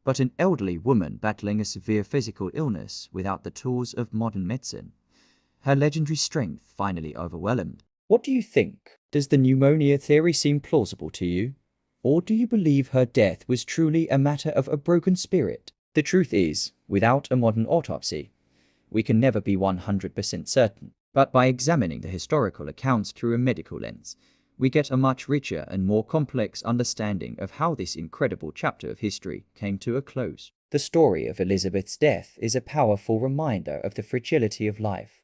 but an elderly woman battling a severe physical illness without the tools of modern medicine, her legendary strength finally overwhelmed. What do you think? Does the pneumonia theory seem plausible to you? Or do you believe her death was truly a matter of a broken spirit? The truth is, without a modern autopsy, we can never be 100% certain. But by examining the historical accounts through a medical lens, we get a much richer and more complex understanding of how this incredible chapter of history came to a close. The story of Elizabeth's death is a powerful reminder of the fragility of life,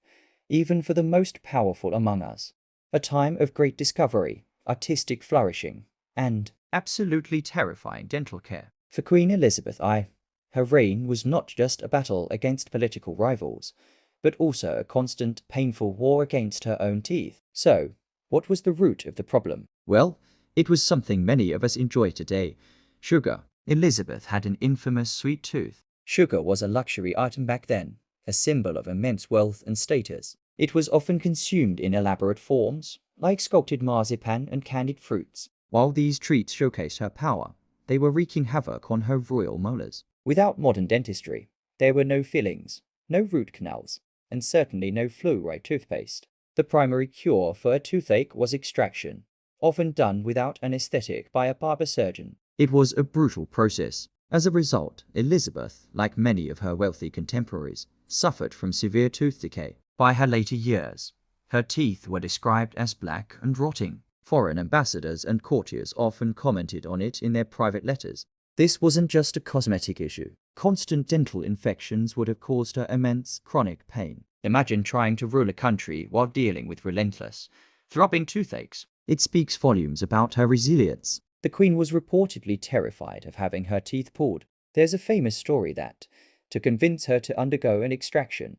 even for the most powerful among us. A time of great discovery, artistic flourishing, and absolutely terrifying dental care. For Queen Elizabeth I, her reign was not just a battle against political rivals, but also a constant, painful war against her own teeth. So, what was the root of the problem? Well, it was something many of us enjoy today: sugar. Elizabeth had an infamous sweet tooth. Sugar was a luxury item back then, a symbol of immense wealth and status. It was often consumed in elaborate forms, like sculpted marzipan and candied fruits. While these treats showcased her power, they were wreaking havoc on her royal molars. Without modern dentistry, there were no fillings, no root canals, and certainly no fluoride toothpaste. The primary cure for a toothache was extraction, often done without anesthetic by a barber surgeon. It was a brutal process. As a result, Elizabeth, like many of her wealthy contemporaries, suffered from severe tooth decay. By her later years, her teeth were described as black and rotting. Foreign ambassadors and courtiers often commented on it in their private letters. This wasn't just a cosmetic issue. Constant dental infections would have caused her immense chronic pain. Imagine trying to rule a country while dealing with relentless, throbbing toothaches. It speaks volumes about her resilience. The Queen was reportedly terrified of having her teeth pulled. There's a famous story that, to convince her to undergo an extraction,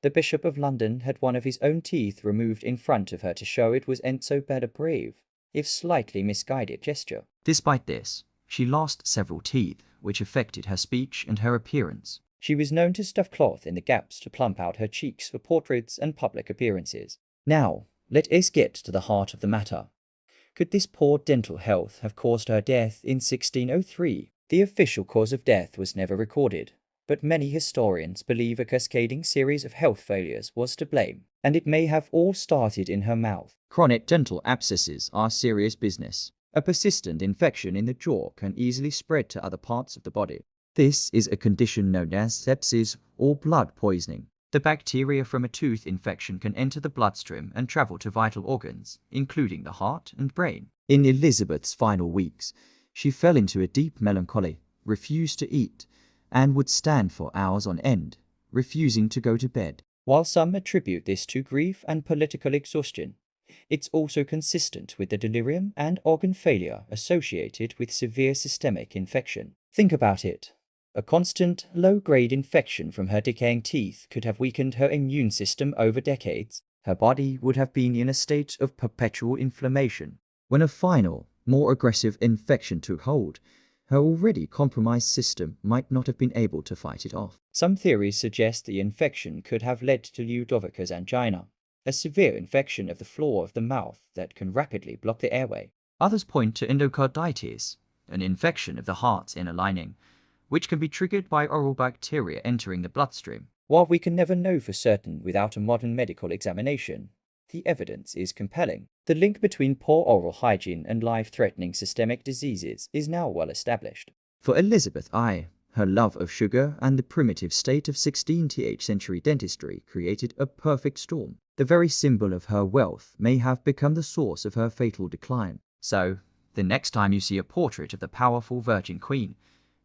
the Bishop of London had one of his own teeth removed in front of her to show it was so bad a brave, if slightly misguided gesture. Despite this, she lost several teeth, which affected her speech and her appearance. She was known to stuff cloth in the gaps to plump out her cheeks for portraits and public appearances. Now, let us get to the heart of the matter. Could this poor dental health have caused her death in 1603? The official cause of death was never recorded, but many historians believe a cascading series of health failures was to blame, and it may have all started in her mouth. Chronic dental abscesses are serious business. A persistent infection in the jaw can easily spread to other parts of the body. This is a condition known as sepsis or blood poisoning. The bacteria from a tooth infection can enter the bloodstream and travel to vital organs, including the heart and brain. In Elizabeth's final weeks, she fell into a deep melancholy, refused to eat, and would stand for hours on end, refusing to go to bed. While some attribute this to grief and political exhaustion, it's also consistent with the delirium and organ failure associated with severe systemic infection. Think about it. A constant, low-grade infection from her decaying teeth could have weakened her immune system over decades. Her body would have been in a state of perpetual inflammation. When a final, more aggressive infection took hold, her already compromised system might not have been able to fight it off. Some theories suggest the infection could have led to Ludovica's angina, a severe infection of the floor of the mouth that can rapidly block the airway. Others point to endocarditis, an infection of the heart's inner lining, which can be triggered by oral bacteria entering the bloodstream. While we can never know for certain without a modern medical examination, the evidence is compelling. The link between poor oral hygiene and life-threatening systemic diseases is now well established. For Elizabeth I, Her love of sugar and the primitive state of 16th century dentistry created a perfect storm. The very symbol of her wealth may have become the source of her fatal decline. So, the next time you see a portrait of the powerful Virgin Queen,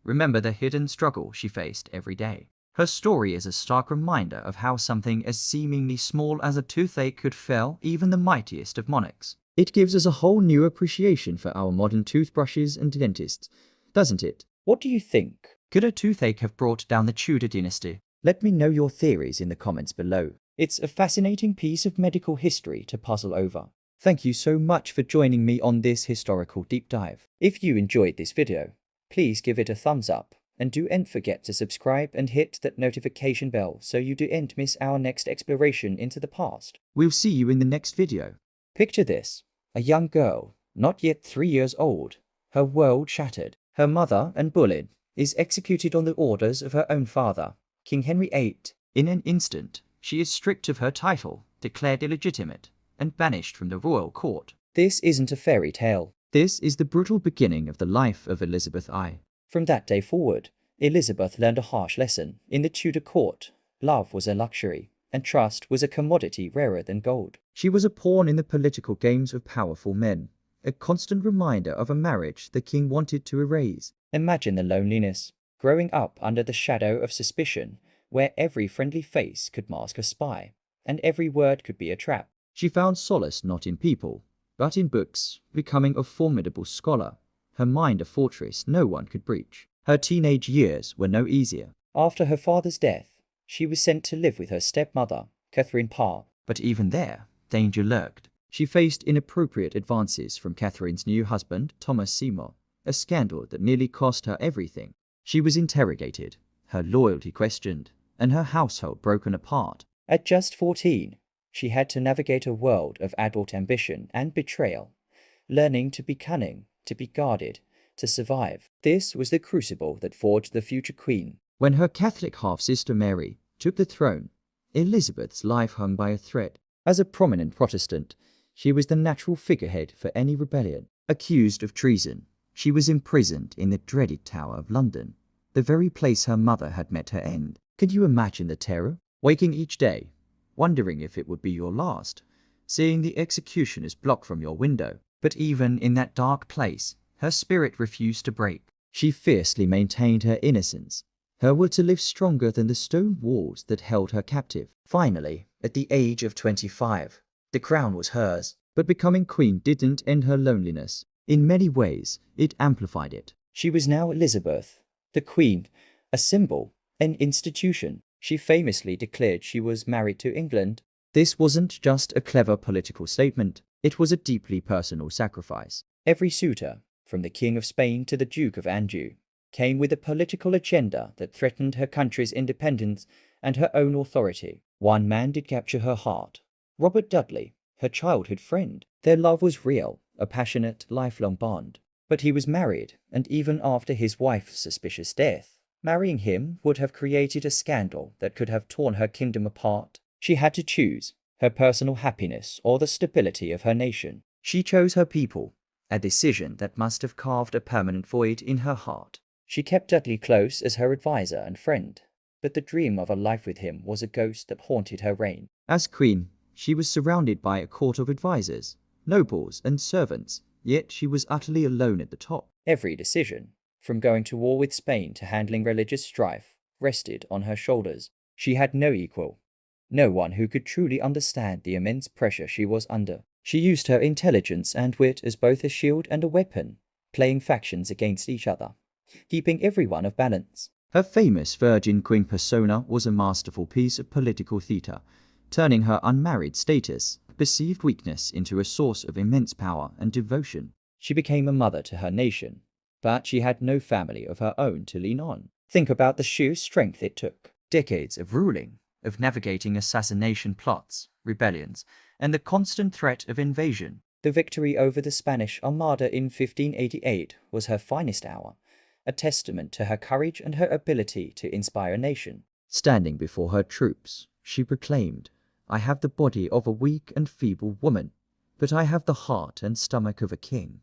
remember the hidden struggle she faced every day. Her story is a stark reminder of how something as seemingly small as a toothache could fell even the mightiest of monarchs. It gives us a whole new appreciation for our modern toothbrushes and dentists, doesn't it? What do you think? Could a toothache have brought down the Tudor dynasty? Let me know your theories in the comments below. It's a fascinating piece of medical history to puzzle over. Thank you so much for joining me on this historical deep dive. If you enjoyed this video, please give it a thumbs up, and don't forget to subscribe and hit that notification bell so you don't miss our next exploration into the past. We'll see you in the next video. Picture this, a young girl, not yet 3 years old, her world shattered. Her mother, Anne Boleyn, is executed on the orders of her own father, King Henry VIII. In an instant, she is stripped of her title, declared illegitimate, and banished from the royal court. This isn't a fairy tale. This is the brutal beginning of the life of Elizabeth I. From that day forward, Elizabeth learned a harsh lesson. In the Tudor court, love was a luxury, and trust was a commodity rarer than gold. She was a pawn in the political games of powerful men, a constant reminder of a marriage the king wanted to erase. Imagine the loneliness, growing up under the shadow of suspicion, where every friendly face could mask a spy, and every word could be a trap. She found solace not in people, but in books, becoming a formidable scholar, her mind a fortress no one could breach. Her teenage years were no easier. After her father's death, she was sent to live with her stepmother, Catherine Parr. But even there, danger lurked. She faced inappropriate advances from Catherine's new husband, Thomas Seymour, a scandal that nearly cost her everything. She was interrogated, her loyalty questioned, and her household broken apart. At just 14, she had to navigate a world of adult ambition and betrayal, learning to be cunning, to be guarded, to survive. This was the crucible that forged the future queen. When her Catholic half-sister Mary took the throne, Elizabeth's life hung by a thread. As a prominent Protestant, she was the natural figurehead for any rebellion. Accused of treason, she was imprisoned in the dreaded Tower of London, the very place her mother had met her end. Could you imagine the terror? Waking each day, wondering if it would be your last, seeing the executioner's block from your window. But even in that dark place, her spirit refused to break. She fiercely maintained her innocence, her will to live stronger than the stone walls that held her captive. Finally, at the age of 25, the crown was hers. But becoming queen didn't end her loneliness. In many ways, it amplified it. She was now Elizabeth, the queen, a symbol, an institution. She famously declared she was married to England. This wasn't just a clever political statement. It was a deeply personal sacrifice. Every suitor, from the King of Spain to the Duke of Anjou, came with a political agenda that threatened her country's independence and her own authority. One man did capture her heart, Robert Dudley, her childhood friend. Their love was real, a passionate, lifelong bond. But he was married, and even after his wife's suspicious death, marrying him would have created a scandal that could have torn her kingdom apart. She had to choose her personal happiness or the stability of her nation. She chose her people, a decision that must have carved a permanent void in her heart. She kept Dudley close as her advisor and friend, but the dream of a life with him was a ghost that haunted her reign. As queen, she was surrounded by a court of advisors, nobles and servants, yet she was utterly alone at the top. Every decision, from going to war with Spain to handling religious strife, rested on her shoulders. She had no equal, no one who could truly understand the immense pressure she was under. She used her intelligence and wit as both a shield and a weapon, playing factions against each other, keeping everyone off balance. Her famous Virgin Queen persona was a masterful piece of political theatre, turning her unmarried status, perceived weakness into a source of immense power and devotion. She became a mother to her nation, but she had no family of her own to lean on. Think about the sheer strength it took. Decades of ruling, of navigating assassination plots, rebellions, and the constant threat of invasion. The victory over the Spanish Armada in 1588 was her finest hour, a testament to her courage and her ability to inspire a nation. Standing before her troops, she proclaimed, "I have the body of a weak and feeble woman, but I have the heart and stomach of a king."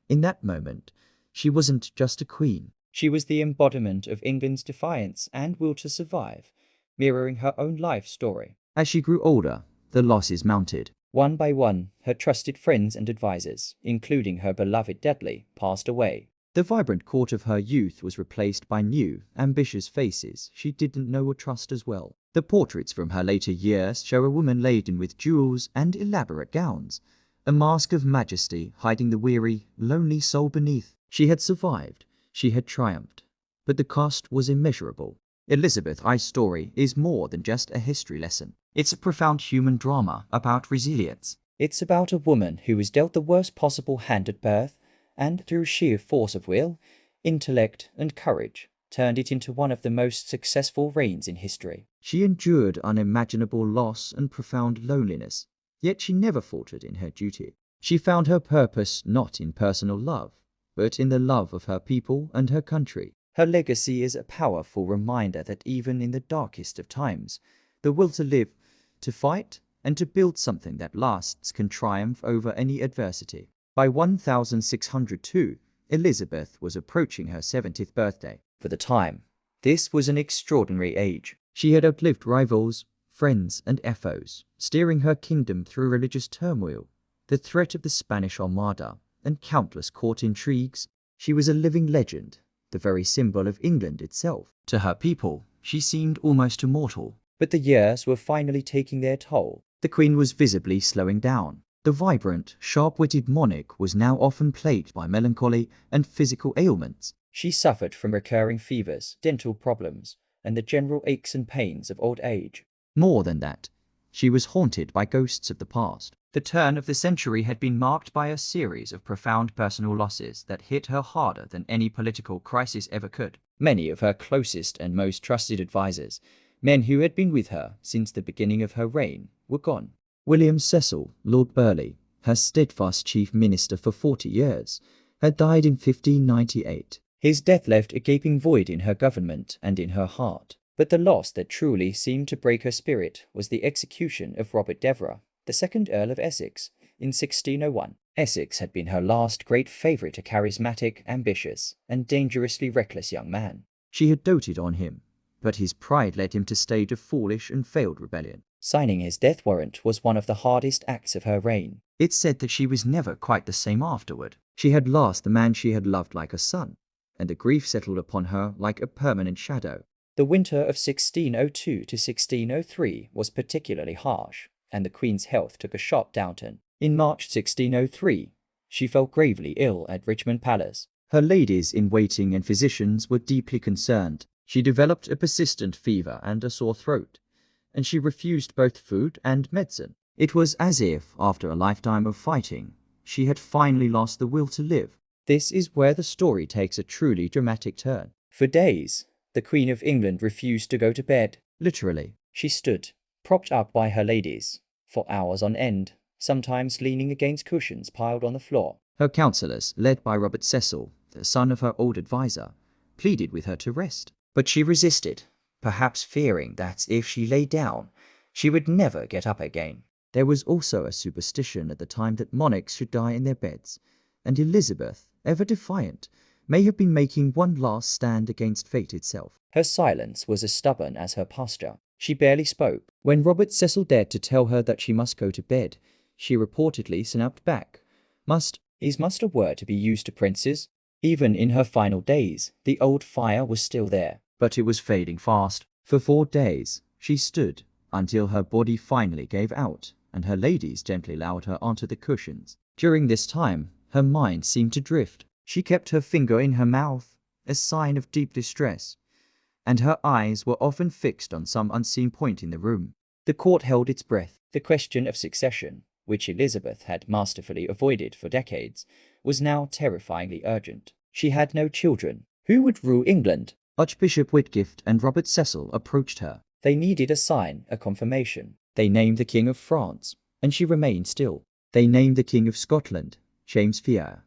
In that moment, she wasn't just a queen. She was the embodiment of England's defiance and will to survive, mirroring her own life story. As she grew older, the losses mounted. One by one, her trusted friends and advisors, including her beloved Dudley, passed away. The vibrant court of her youth was replaced by new, ambitious faces she didn't know or trust as well. The portraits from her later years show a woman laden with jewels and elaborate gowns, a mask of majesty hiding the weary, lonely soul beneath. She had survived, she had triumphed, but the cost was immeasurable. Elizabeth I's story is more than just a history lesson. It's a profound human drama about resilience. It's about a woman who was dealt the worst possible hand at birth, and through sheer force of will, intellect, and courage, turned it into one of the most successful reigns in history. She endured unimaginable loss and profound loneliness, yet she never faltered in her duty. She found her purpose not in personal love, but in the love of her people and her country. Her legacy is a powerful reminder that even in the darkest of times, the will to live, to fight, and to build something that lasts can triumph over any adversity. By 1602, Elizabeth was approaching her 70th birthday. For the time, this was an extraordinary age. She had outlived rivals, friends, and foes, steering her kingdom through religious turmoil, the threat of the Spanish Armada, and countless court intrigues. She was a living legend, the very symbol of England itself. To her people, she seemed almost immortal. But the years were finally taking their toll. The Queen was visibly slowing down. The vibrant, sharp-witted monarch was now often plagued by melancholy and physical ailments. She suffered from recurring fevers, dental problems, and the general aches and pains of old age. More than that, she was haunted by ghosts of the past. The turn of the century had been marked by a series of profound personal losses that hit her harder than any political crisis ever could. Many of her closest and most trusted advisors, men who had been with her since the beginning of her reign, were gone. William Cecil, Lord Burleigh, her steadfast chief minister for 40 years, had died in 1598. His death left a gaping void in her government and in her heart. But the loss that truly seemed to break her spirit was the execution of Robert Devereux, the second Earl of Essex, in 1601. Essex had been her last great favourite, a charismatic, ambitious, and dangerously reckless young man. She had doted on him, but his pride led him to stage a foolish and failed rebellion. Signing his death warrant was one of the hardest acts of her reign. It's said that she was never quite the same afterward. She had lost the man she had loved like a son, and the grief settled upon her like a permanent shadow. The winter of 1602 to 1603 was particularly harsh, and the Queen's health took a sharp downturn. In March 1603, she fell gravely ill at Richmond Palace. Her ladies-in-waiting and physicians were deeply concerned. She developed a persistent fever and a sore throat, and she refused both food and medicine. It was as if, after a lifetime of fighting, she had finally lost the will to live. This is where the story takes a truly dramatic turn. For days, the Queen of England refused to go to bed. Literally. She stood, propped up by her ladies, for hours on end, sometimes leaning against cushions piled on the floor. Her counsellors, led by Robert Cecil, the son of her old adviser, pleaded with her to rest. But she resisted, perhaps fearing that if she lay down, she would never get up again. There was also a superstition at the time that monarchs should die in their beds, and Elizabeth, ever defiant, may have been making one last stand against fate itself. Her silence was as stubborn as her posture. She barely spoke. When Robert Cecil dared to tell her that she must go to bed, she reportedly snapped back. Is must a word to be used to princes? Even in her final days, the old fire was still there. But it was fading fast. For 4 days, she stood, until her body finally gave out, and her ladies gently lowered her onto the cushions. During this time, her mind seemed to drift. She kept her finger in her mouth, a sign of deep distress, and her eyes were often fixed on some unseen point in the room. The court held its breath. The question of succession, which Elizabeth had masterfully avoided for decades, was now terrifyingly urgent. She had no children. Who would rule England? Archbishop Whitgift and Robert Cecil approached her. They needed a sign, a confirmation. They named the King of France, and she remained still. They named the King of Scotland, James Fier,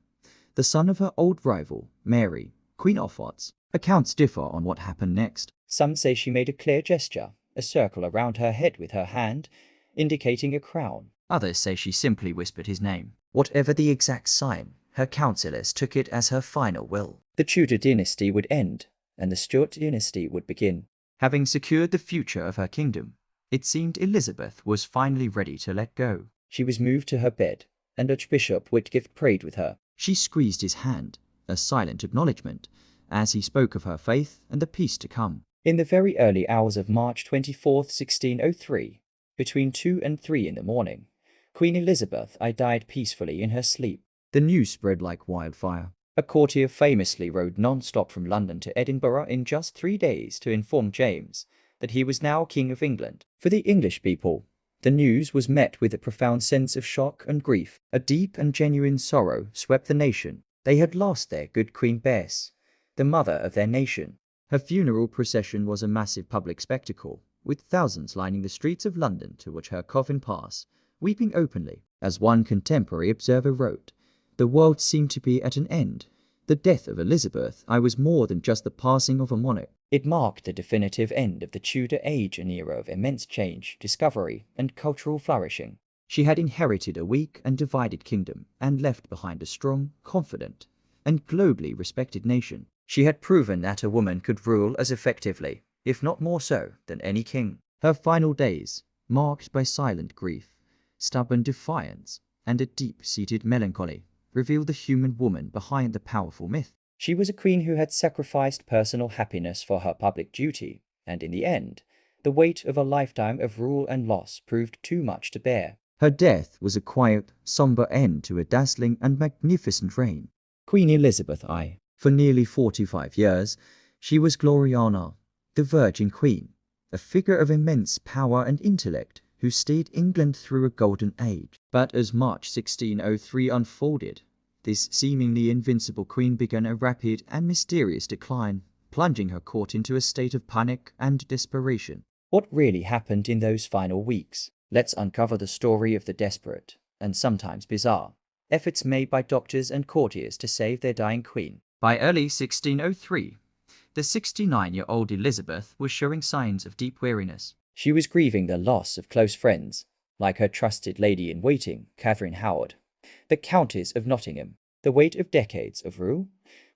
the son of her old rival, Mary, Queen of Scots. Accounts differ on what happened next. Some say she made a clear gesture, a circle around her head with her hand, indicating a crown. Others say she simply whispered his name. Whatever the exact sign, her councillors took it as her final will. The Tudor dynasty would end, and the Stuart dynasty would begin. Having secured the future of her kingdom, it seemed Elizabeth was finally ready to let go. She was moved to her bed, and Archbishop Whitgift prayed with her. She squeezed his hand, a silent acknowledgement, as he spoke of her faith and the peace to come. In the very early hours of March 24, 1603, between 2 and 3 in the morning, Queen Elizabeth I died peacefully in her sleep. The news spread like wildfire. A courtier famously rode non-stop from London to Edinburgh in just 3 days to inform James that he was now King of England. For the English people, the news was met with a profound sense of shock and grief. A deep and genuine sorrow swept the nation. They had lost their good Queen Bess, the mother of their nation. Her funeral procession was a massive public spectacle, with thousands lining the streets of London to watch her coffin pass, weeping openly. As one contemporary observer wrote, "The world seemed to be at an end. The death of Elizabeth I was more than just the passing of a monarch. It marked the definitive end of the Tudor age, an era of immense change, discovery, and cultural flourishing." She had inherited a weak and divided kingdom and left behind a strong, confident, and globally respected nation. She had proven that a woman could rule as effectively, if not more so, than any king. Her final days, marked by silent grief, stubborn defiance, and a deep-seated melancholy, revealed the human woman behind the powerful myth. She was a queen who had sacrificed personal happiness for her public duty, and in the end, the weight of a lifetime of rule and loss proved too much to bear. Her death was a quiet, somber end to a dazzling and magnificent reign. Queen Elizabeth I. For nearly 45 years, she was Gloriana, the Virgin Queen, a figure of immense power and intellect who steered England through a golden age. But as March 1603 unfolded, this seemingly invincible queen began a rapid and mysterious decline, plunging her court into a state of panic and desperation. What really happened in those final weeks? Let's uncover the story of the desperate, and sometimes bizarre, efforts made by doctors and courtiers to save their dying queen. By early 1603, the 69-year-old Elizabeth was showing signs of deep weariness. She was grieving the loss of close friends, like her trusted lady-in-waiting, Catherine Howard, the Countess of Nottingham. The weight of decades of rule,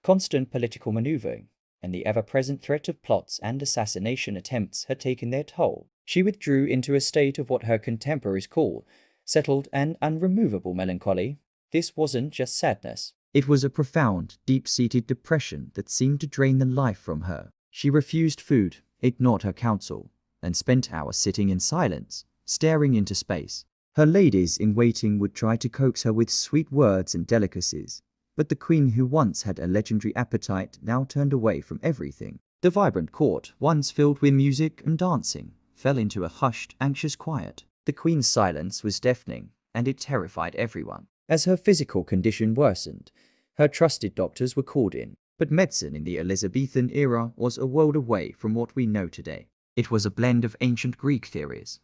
constant political maneuvering, and the ever-present threat of plots and assassination attempts had taken their toll. She withdrew into a state of what her contemporaries call settled and unremovable melancholy. This wasn't just sadness. It was a profound, deep-seated depression that seemed to drain the life from her. She refused food, ignored her counsel, and spent hours sitting in silence, staring into space. Her ladies-in-waiting would try to coax her with sweet words and delicacies, but the queen who once had a legendary appetite now turned away from everything. The vibrant court, once filled with music and dancing, fell into a hushed, anxious quiet. The queen's silence was deafening, and it terrified everyone. As her physical condition worsened, her trusted doctors were called in. But medicine in the Elizabethan era was a world away from what we know today. It was a blend of ancient Greek theories,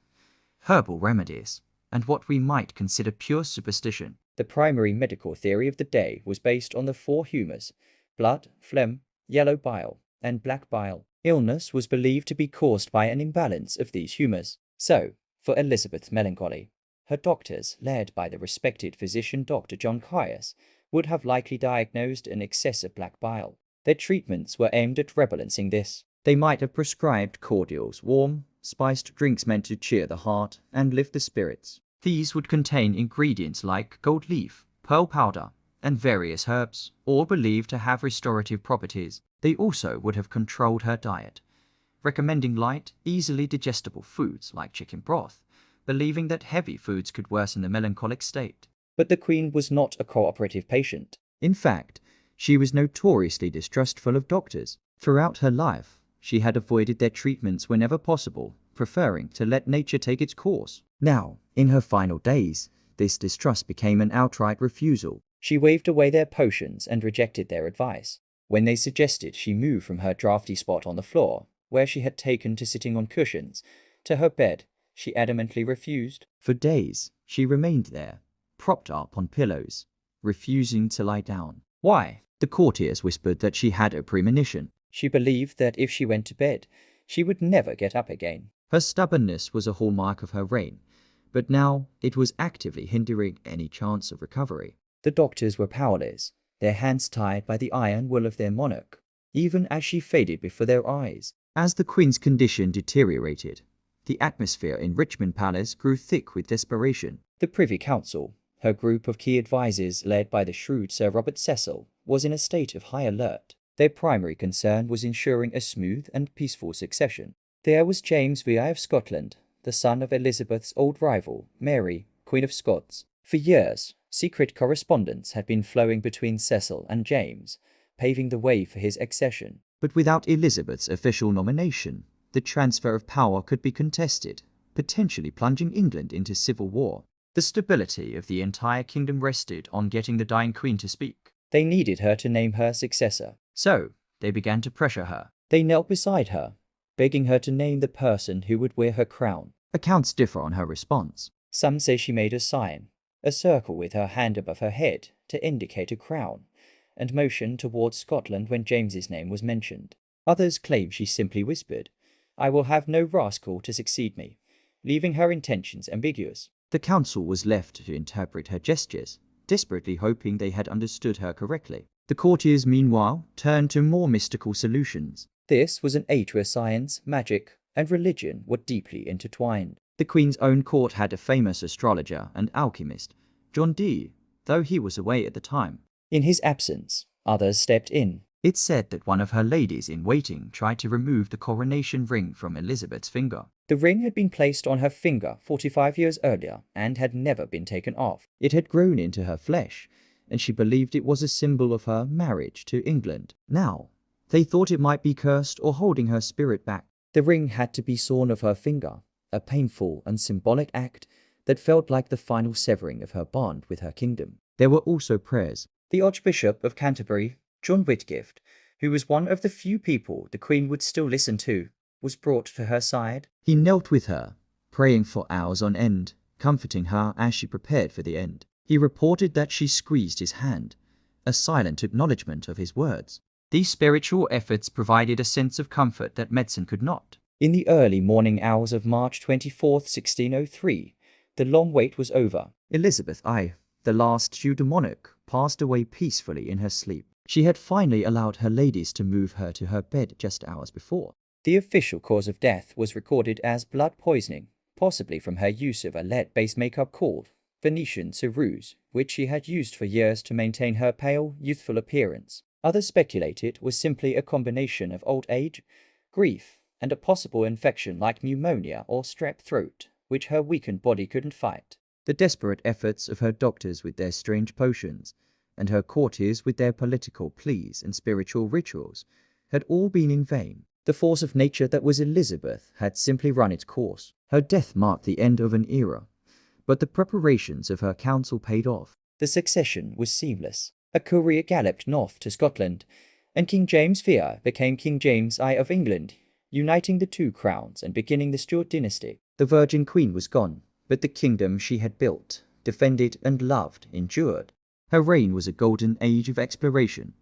herbal remedies, and what we might consider pure superstition. The primary medical theory of the day was based on the 4 humours: blood, phlegm, yellow bile, and black bile. Illness was believed to be caused by an imbalance of these humours. So, for Elizabeth's melancholy, her doctors, led by the respected physician Dr. John Caius, would have likely diagnosed an excess of black bile. Their treatments were aimed at rebalancing this. They might have prescribed cordials, warm, spiced drinks meant to cheer the heart and lift the spirits. These would contain ingredients like gold leaf, pearl powder, and various herbs, all believed to have restorative properties. They also would have controlled her diet, recommending light, easily digestible foods like chicken broth, believing that heavy foods could worsen the melancholic state. But the queen was not a cooperative patient. In fact, she was notoriously distrustful of doctors. Throughout her life, she had avoided their treatments whenever possible, preferring to let nature take its course. Now, in her final days, this distrust became an outright refusal. She waved away their potions and rejected their advice. When they suggested she move from her drafty spot on the floor, where she had taken to sitting on cushions, to her bed, she adamantly refused. For days, she remained there, propped up on pillows, refusing to lie down. Why? The courtiers whispered that she had a premonition. She believed that if she went to bed, she would never get up again. Her stubbornness was a hallmark of her reign, but now it was actively hindering any chance of recovery. The doctors were powerless, their hands tied by the iron will of their monarch, even as she faded before their eyes. As the Queen's condition deteriorated, the atmosphere in Richmond Palace grew thick with desperation. The Privy Council, her group of key advisers led by the shrewd Sir Robert Cecil, was in a state of high alert. Their primary concern was ensuring a smooth and peaceful succession. There was James VI of Scotland, the son of Elizabeth's old rival, Mary, Queen of Scots. For years, secret correspondence had been flowing between Cecil and James, paving the way for his accession. But without Elizabeth's official nomination, the transfer of power could be contested, potentially plunging England into civil war. The stability of the entire kingdom rested on getting the dying queen to speak. They needed her to name her successor. So, they began to pressure her. They knelt beside her, begging her to name the person who would wear her crown. Accounts differ on her response. Some say she made a sign, a circle with her hand above her head to indicate a crown, and motioned towards Scotland when James's name was mentioned. Others claim she simply whispered, "I will have no rascal to succeed me," leaving her intentions ambiguous. The council was left to interpret her gestures, desperately hoping they had understood her correctly. The courtiers, meanwhile, turned to more mystical solutions. This was an age where science, magic, and religion were deeply intertwined. The Queen's own court had a famous astrologer and alchemist, John Dee, though he was away at the time. In his absence, others stepped in. It's said that one of her ladies-in-waiting tried to remove the coronation ring from Elizabeth's finger. The ring had been placed on her finger 45 years earlier and had never been taken off. It had grown into her flesh, and she believed it was a symbol of her marriage to England. Now, they thought it might be cursed or holding her spirit back. The ring had to be sawn off her finger, a painful and symbolic act that felt like the final severing of her bond with her kingdom. There were also prayers. The Archbishop of Canterbury, John Whitgift, who was one of the few people the Queen would still listen to, was brought to her side. He knelt with her, praying for hours on end, comforting her as she prepared for the end. He reported that she squeezed his hand, a silent acknowledgement of his words. These spiritual efforts provided a sense of comfort that medicine could not. In the early morning hours of March 24, 1603, the long wait was over. Elizabeth I, the last Tudor monarch, passed away peacefully in her sleep. She had finally allowed her ladies to move her to her bed just hours before. The official cause of death was recorded as blood poisoning, possibly from her use of a lead-based makeup called Venetian Ceruse, which she had used for years to maintain her pale, youthful appearance. Others speculate it was simply a combination of old age, grief, and a possible infection like pneumonia or strep throat, which her weakened body couldn't fight. The desperate efforts of her doctors with their strange potions, and her courtiers with their political pleas and spiritual rituals, had all been in vain. The force of nature that was Elizabeth had simply run its course. Her death marked the end of an era, but the preparations of her council paid off. The succession was seamless. A courier galloped north to Scotland, and King James VI became King James I of England, uniting the two crowns and beginning the Stuart dynasty. The Virgin Queen was gone, but the kingdom she had built, defended and loved endured. Her reign was a golden age of exploration,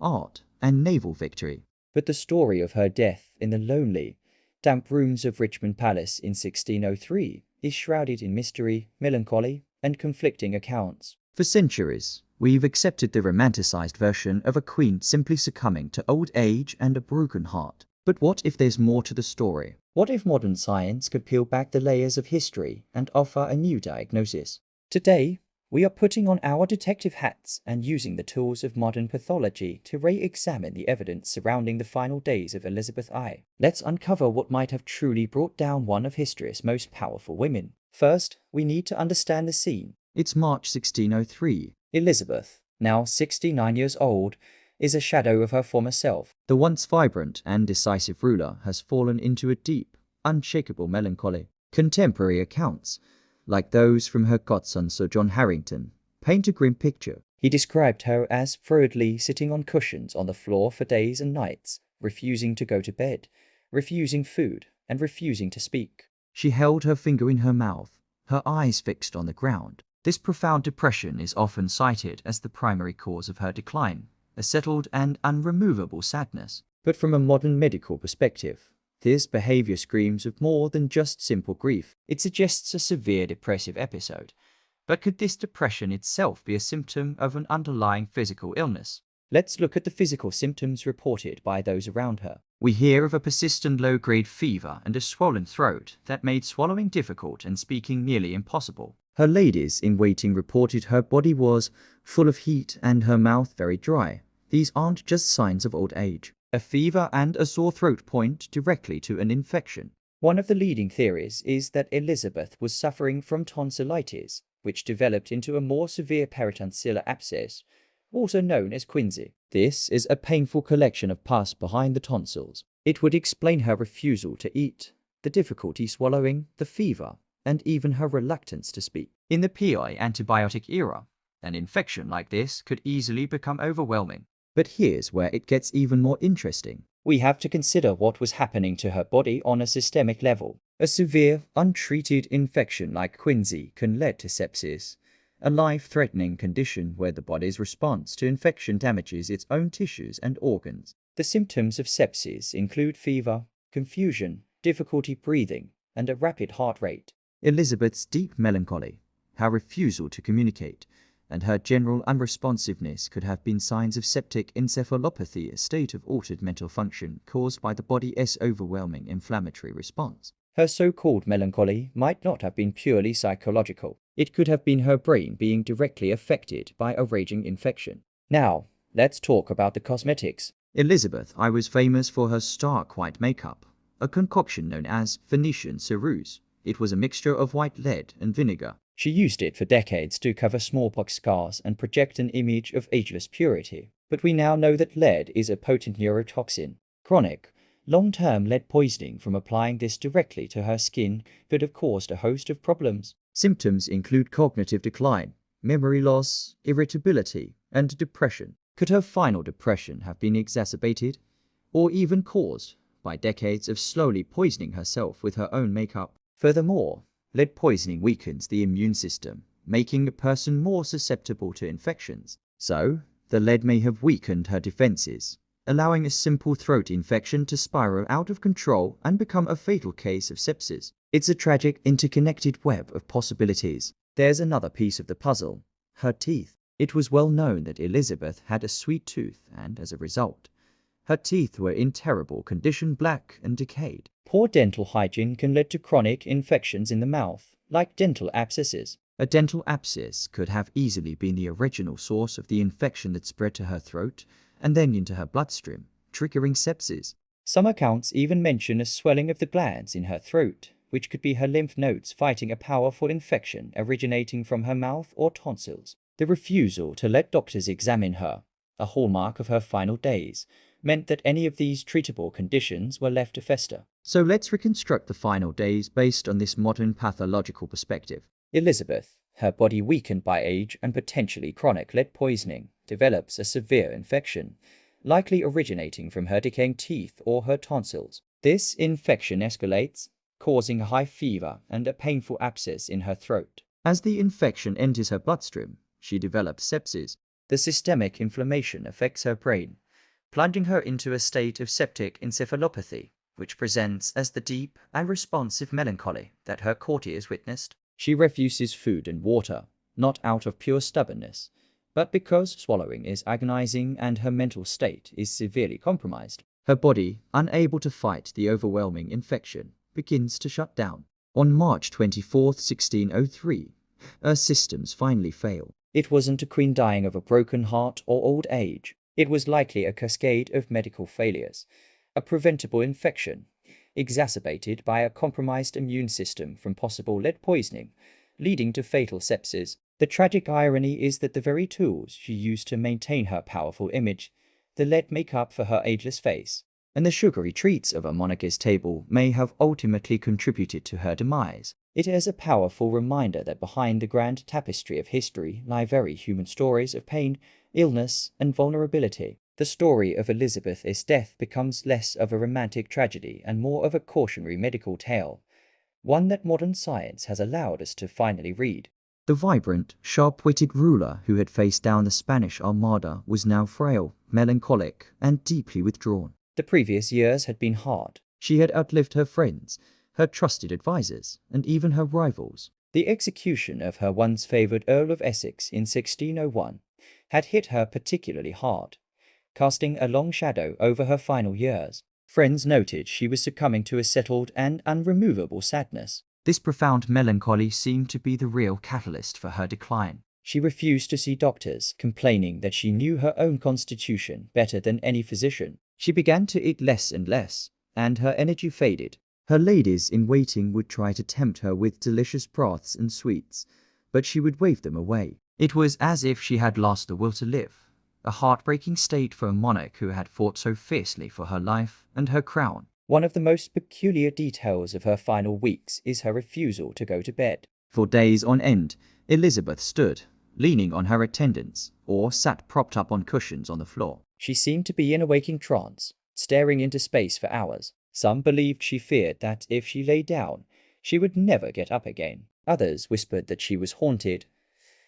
art, and naval victory. But the story of her death in the lonely, damp rooms of Richmond Palace in 1603 is shrouded in mystery, melancholy, and conflicting accounts. For centuries, we've accepted the romanticized version of a queen simply succumbing to old age and a broken heart. But what if there's more to the story? What if modern science could peel back the layers of history and offer a new diagnosis? Today, we are putting on our detective hats and using the tools of modern pathology to re-examine the evidence surrounding the final days of Elizabeth I. Let's uncover what might have truly brought down one of history's most powerful women. First, we need to understand the scene. It's March 1603. Elizabeth, now 69 years old, is a shadow of her former self. The once vibrant and decisive ruler has fallen into a deep, unshakable melancholy. Contemporary accounts, like those from her godson Sir John Harrington, paint a grim picture. He described her as furtively sitting on cushions on the floor for days and nights, refusing to go to bed, refusing food, and refusing to speak. She held her finger in her mouth, her eyes fixed on the ground. This profound depression is often cited as the primary cause of her decline, a settled and unremovable sadness. But from a modern medical perspective, this behavior screams of more than just simple grief. It suggests a severe depressive episode, But could this depression itself be a symptom of an underlying physical illness? Let's look at the physical symptoms reported by those around her. We hear of a persistent low-grade fever and a swollen throat that made swallowing difficult and speaking nearly impossible. Her ladies-in-waiting reported her body was full of heat and her mouth very dry. These aren't just signs of old age. A fever and a sore throat point directly to an infection. One of the leading theories is that Elizabeth was suffering from tonsillitis, which developed into a more severe peritonsillar abscess, also known as quinsy. This is a painful collection of pus behind the tonsils. It would explain her refusal to eat, the difficulty swallowing, the fever, and even her reluctance to speak. In the PI antibiotic era, an infection like this could easily become overwhelming. But here's where it gets even more interesting. We have to consider what was happening to her body on a systemic level. A severe, untreated infection like quinsy can lead to sepsis, a life-threatening condition where the body's response to infection damages its own tissues and organs. The symptoms of sepsis include fever, confusion, difficulty breathing, and a rapid heart rate. Elizabeth's deep melancholy, her refusal to communicate, and her general unresponsiveness could have been signs of septic encephalopathy, a state of altered mental function caused by the body's overwhelming inflammatory response. Her so-called melancholy might not have been purely psychological. It could have been her brain being directly affected by a raging infection. Now, let's talk about the cosmetics. Elizabeth I was famous for her stark white makeup, a concoction known as Venetian ceruse. It was a mixture of white lead and vinegar. She used it for decades to cover smallpox scars and project an image of ageless purity. But we now know that lead is a potent neurotoxin. Chronic, long-term lead poisoning from applying this directly to her skin could have caused a host of problems. Symptoms include cognitive decline, memory loss, irritability, and depression. Could her final depression have been exacerbated, or even caused, by decades of slowly poisoning herself with her own makeup? Furthermore, lead poisoning weakens the immune system, making a person more susceptible to infections. So, the lead may have weakened her defenses, allowing a simple throat infection to spiral out of control and become a fatal case of sepsis. It's a tragic, interconnected web of possibilities. There's another piece of the puzzle: her teeth. It was well known that Elizabeth had a sweet tooth, and as a result, her teeth were in terrible condition, black and decayed. Poor dental hygiene can lead to chronic infections in the mouth, like dental abscesses. A dental abscess could have easily been the original source of the infection that spread to her throat and then into her bloodstream, triggering sepsis. Some accounts even mention a swelling of the glands in her throat, which could be her lymph nodes fighting a powerful infection originating from her mouth or tonsils. The refusal to let doctors examine her, a hallmark of her final days, meant that any of these treatable conditions were left to fester. So let's reconstruct the final days based on this modern pathological perspective. Elizabeth, her body weakened by age and potentially chronic lead poisoning, develops a severe infection, likely originating from her decaying teeth or her tonsils. This infection escalates, causing a high fever and a painful abscess in her throat. As the infection enters her bloodstream, she develops sepsis. The systemic inflammation affects her brain, plunging her into a state of septic encephalopathy, which presents as the deep and responsive melancholy that her courtiers witnessed. She refuses food and water, not out of pure stubbornness, but because swallowing is agonizing and her mental state is severely compromised. Her body, unable to fight the overwhelming infection, begins to shut down. On March 24, 1603, her systems finally fail. It wasn't a queen dying of a broken heart or old age. It was likely a cascade of medical failures, a preventable infection, exacerbated by a compromised immune system from possible lead poisoning, leading to fatal sepsis. The tragic irony is that the very tools she used to maintain her powerful image, the lead makeup for her ageless face, and the sugary treats of a monarch's table, may have ultimately contributed to her demise. It is a powerful reminder that behind the grand tapestry of history lie very human stories of pain, illness, and vulnerability. The story of Elizabeth's death becomes less of a romantic tragedy and more of a cautionary medical tale, one that modern science has allowed us to finally read. The vibrant, sharp-witted ruler who had faced down the Spanish Armada was now frail, melancholic, and deeply withdrawn. The previous years had been hard. She had outlived her friends, her trusted advisors, and even her rivals. The execution of her once favoured Earl of Essex in 1601 had hit her particularly hard, casting a long shadow over her final years. Friends noted she was succumbing to a settled and unremovable sadness. This profound melancholy seemed to be the real catalyst for her decline. She refused to see doctors, complaining that she knew her own constitution better than any physician. She began to eat less and less, and her energy faded. Her ladies in waiting would try to tempt her with delicious broths and sweets, but she would wave them away. It was as if she had lost the will to live, a heartbreaking state for a monarch who had fought so fiercely for her life and her crown. One of the most peculiar details of her final weeks is her refusal to go to bed. For days on end, Elizabeth stood, leaning on her attendants, or sat propped up on cushions on the floor. She seemed to be in a waking trance, staring into space for hours. Some believed she feared that if she lay down, she would never get up again. Others whispered that she was haunted,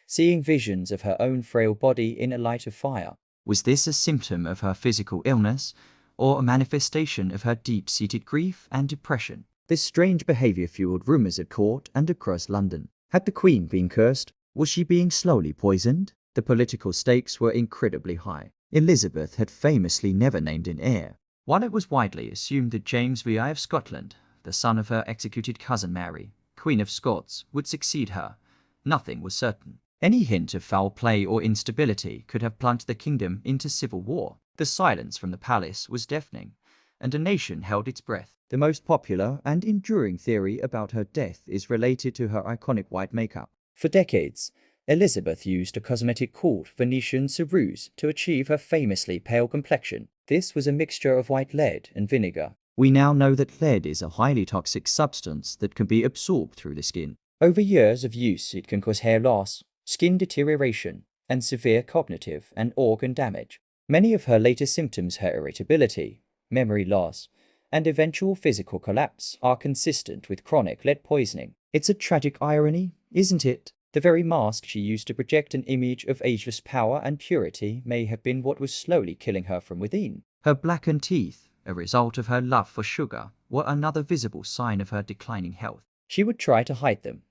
seeing visions of her own frail body in a light of fire. Was this a symptom of her physical illness, or a manifestation of her deep-seated grief and depression? This strange behavior fueled rumors at court and across London. Had the Queen been cursed? Was she being slowly poisoned? The political stakes were incredibly high. Elizabeth had famously never named an heir. While it was widely assumed that James VI of Scotland, the son of her executed cousin Mary, Queen of Scots, would succeed her, nothing was certain. Any hint of foul play or instability could have plunged the kingdom into civil war. The silence from the palace was deafening, and a nation held its breath. The most popular and enduring theory about her death is related to her iconic white makeup. For decades, Elizabeth used a cosmetic called Venetian ceruse to achieve her famously pale complexion. This was a mixture of white lead and vinegar. We now know that lead is a highly toxic substance that can be absorbed through the skin. Over years of use, it can cause hair loss, skin deterioration, and severe cognitive and organ damage. Many of her later symptoms, her irritability, memory loss, and eventual physical collapse, are consistent with chronic lead poisoning. It's a tragic irony, isn't it? The very mask she used to project an image of ageless power and purity may have been what was slowly killing her from within. Her blackened teeth, a result of her love for sugar, were another visible sign of her declining health. She would try to hide them,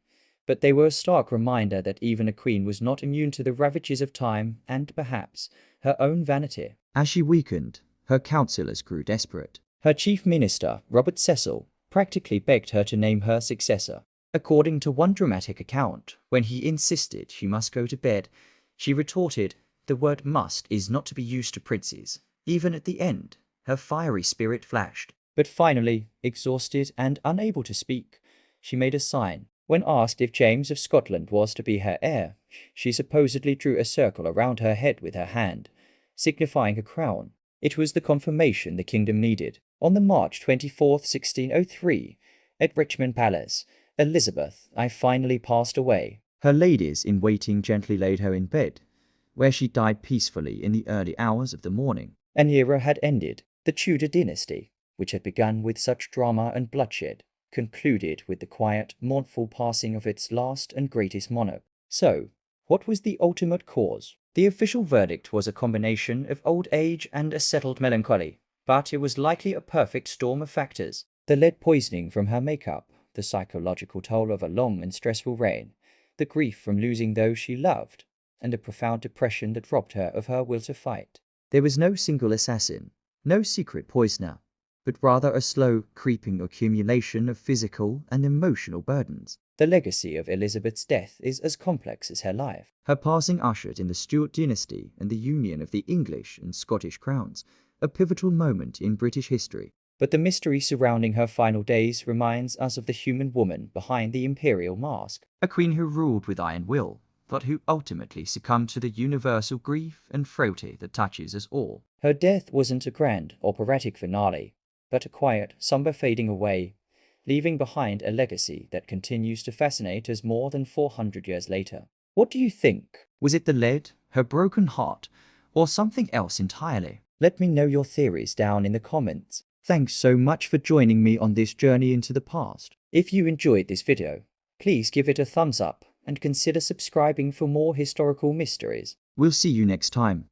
but they were a stark reminder that even a queen was not immune to the ravages of time and, perhaps, her own vanity. As she weakened, her counsellors grew desperate. Her chief minister, Robert Cecil, practically begged her to name her successor. According to one dramatic account, when he insisted she must go to bed, she retorted, "The word must is not to be used to princes." Even at the end, her fiery spirit flashed. But finally, exhausted and unable to speak, she made a sign. When asked if James of Scotland was to be her heir, she supposedly drew a circle around her head with her hand, signifying a crown. It was the confirmation the kingdom needed. On the March 24, 1603, at Richmond Palace, Elizabeth I finally passed away. Her ladies in waiting gently laid her in bed, where she died peacefully in the early hours of the morning. An era had ended. The Tudor dynasty, which had begun with such drama and bloodshed, concluded with the quiet, mournful passing of its last and greatest monarch. So, what was the ultimate cause? The official verdict was a combination of old age and a settled melancholy, but it was likely a perfect storm of factors. The lead poisoning from her makeup, the psychological toll of a long and stressful reign, the grief from losing those she loved, and a profound depression that robbed her of her will to fight. There was no single assassin, no secret poisoner, but rather a slow, creeping accumulation of physical and emotional burdens. The legacy of Elizabeth's death is as complex as her life. Her passing ushered in the Stuart dynasty and the union of the English and Scottish crowns, a pivotal moment in British history. But the mystery surrounding her final days reminds us of the human woman behind the imperial mask. A queen who ruled with iron will, but who ultimately succumbed to the universal grief and frailty that touches us all. Her death wasn't a grand, operatic finale, but a quiet, somber fading away, leaving behind a legacy that continues to fascinate us more than 400 years later. What do you think? Was it the lead, her broken heart, or something else entirely? Let me know your theories down in the comments. Thanks so much for joining me on this journey into the past. If you enjoyed this video, please give it a thumbs up and consider subscribing for more historical mysteries. We'll see you next time.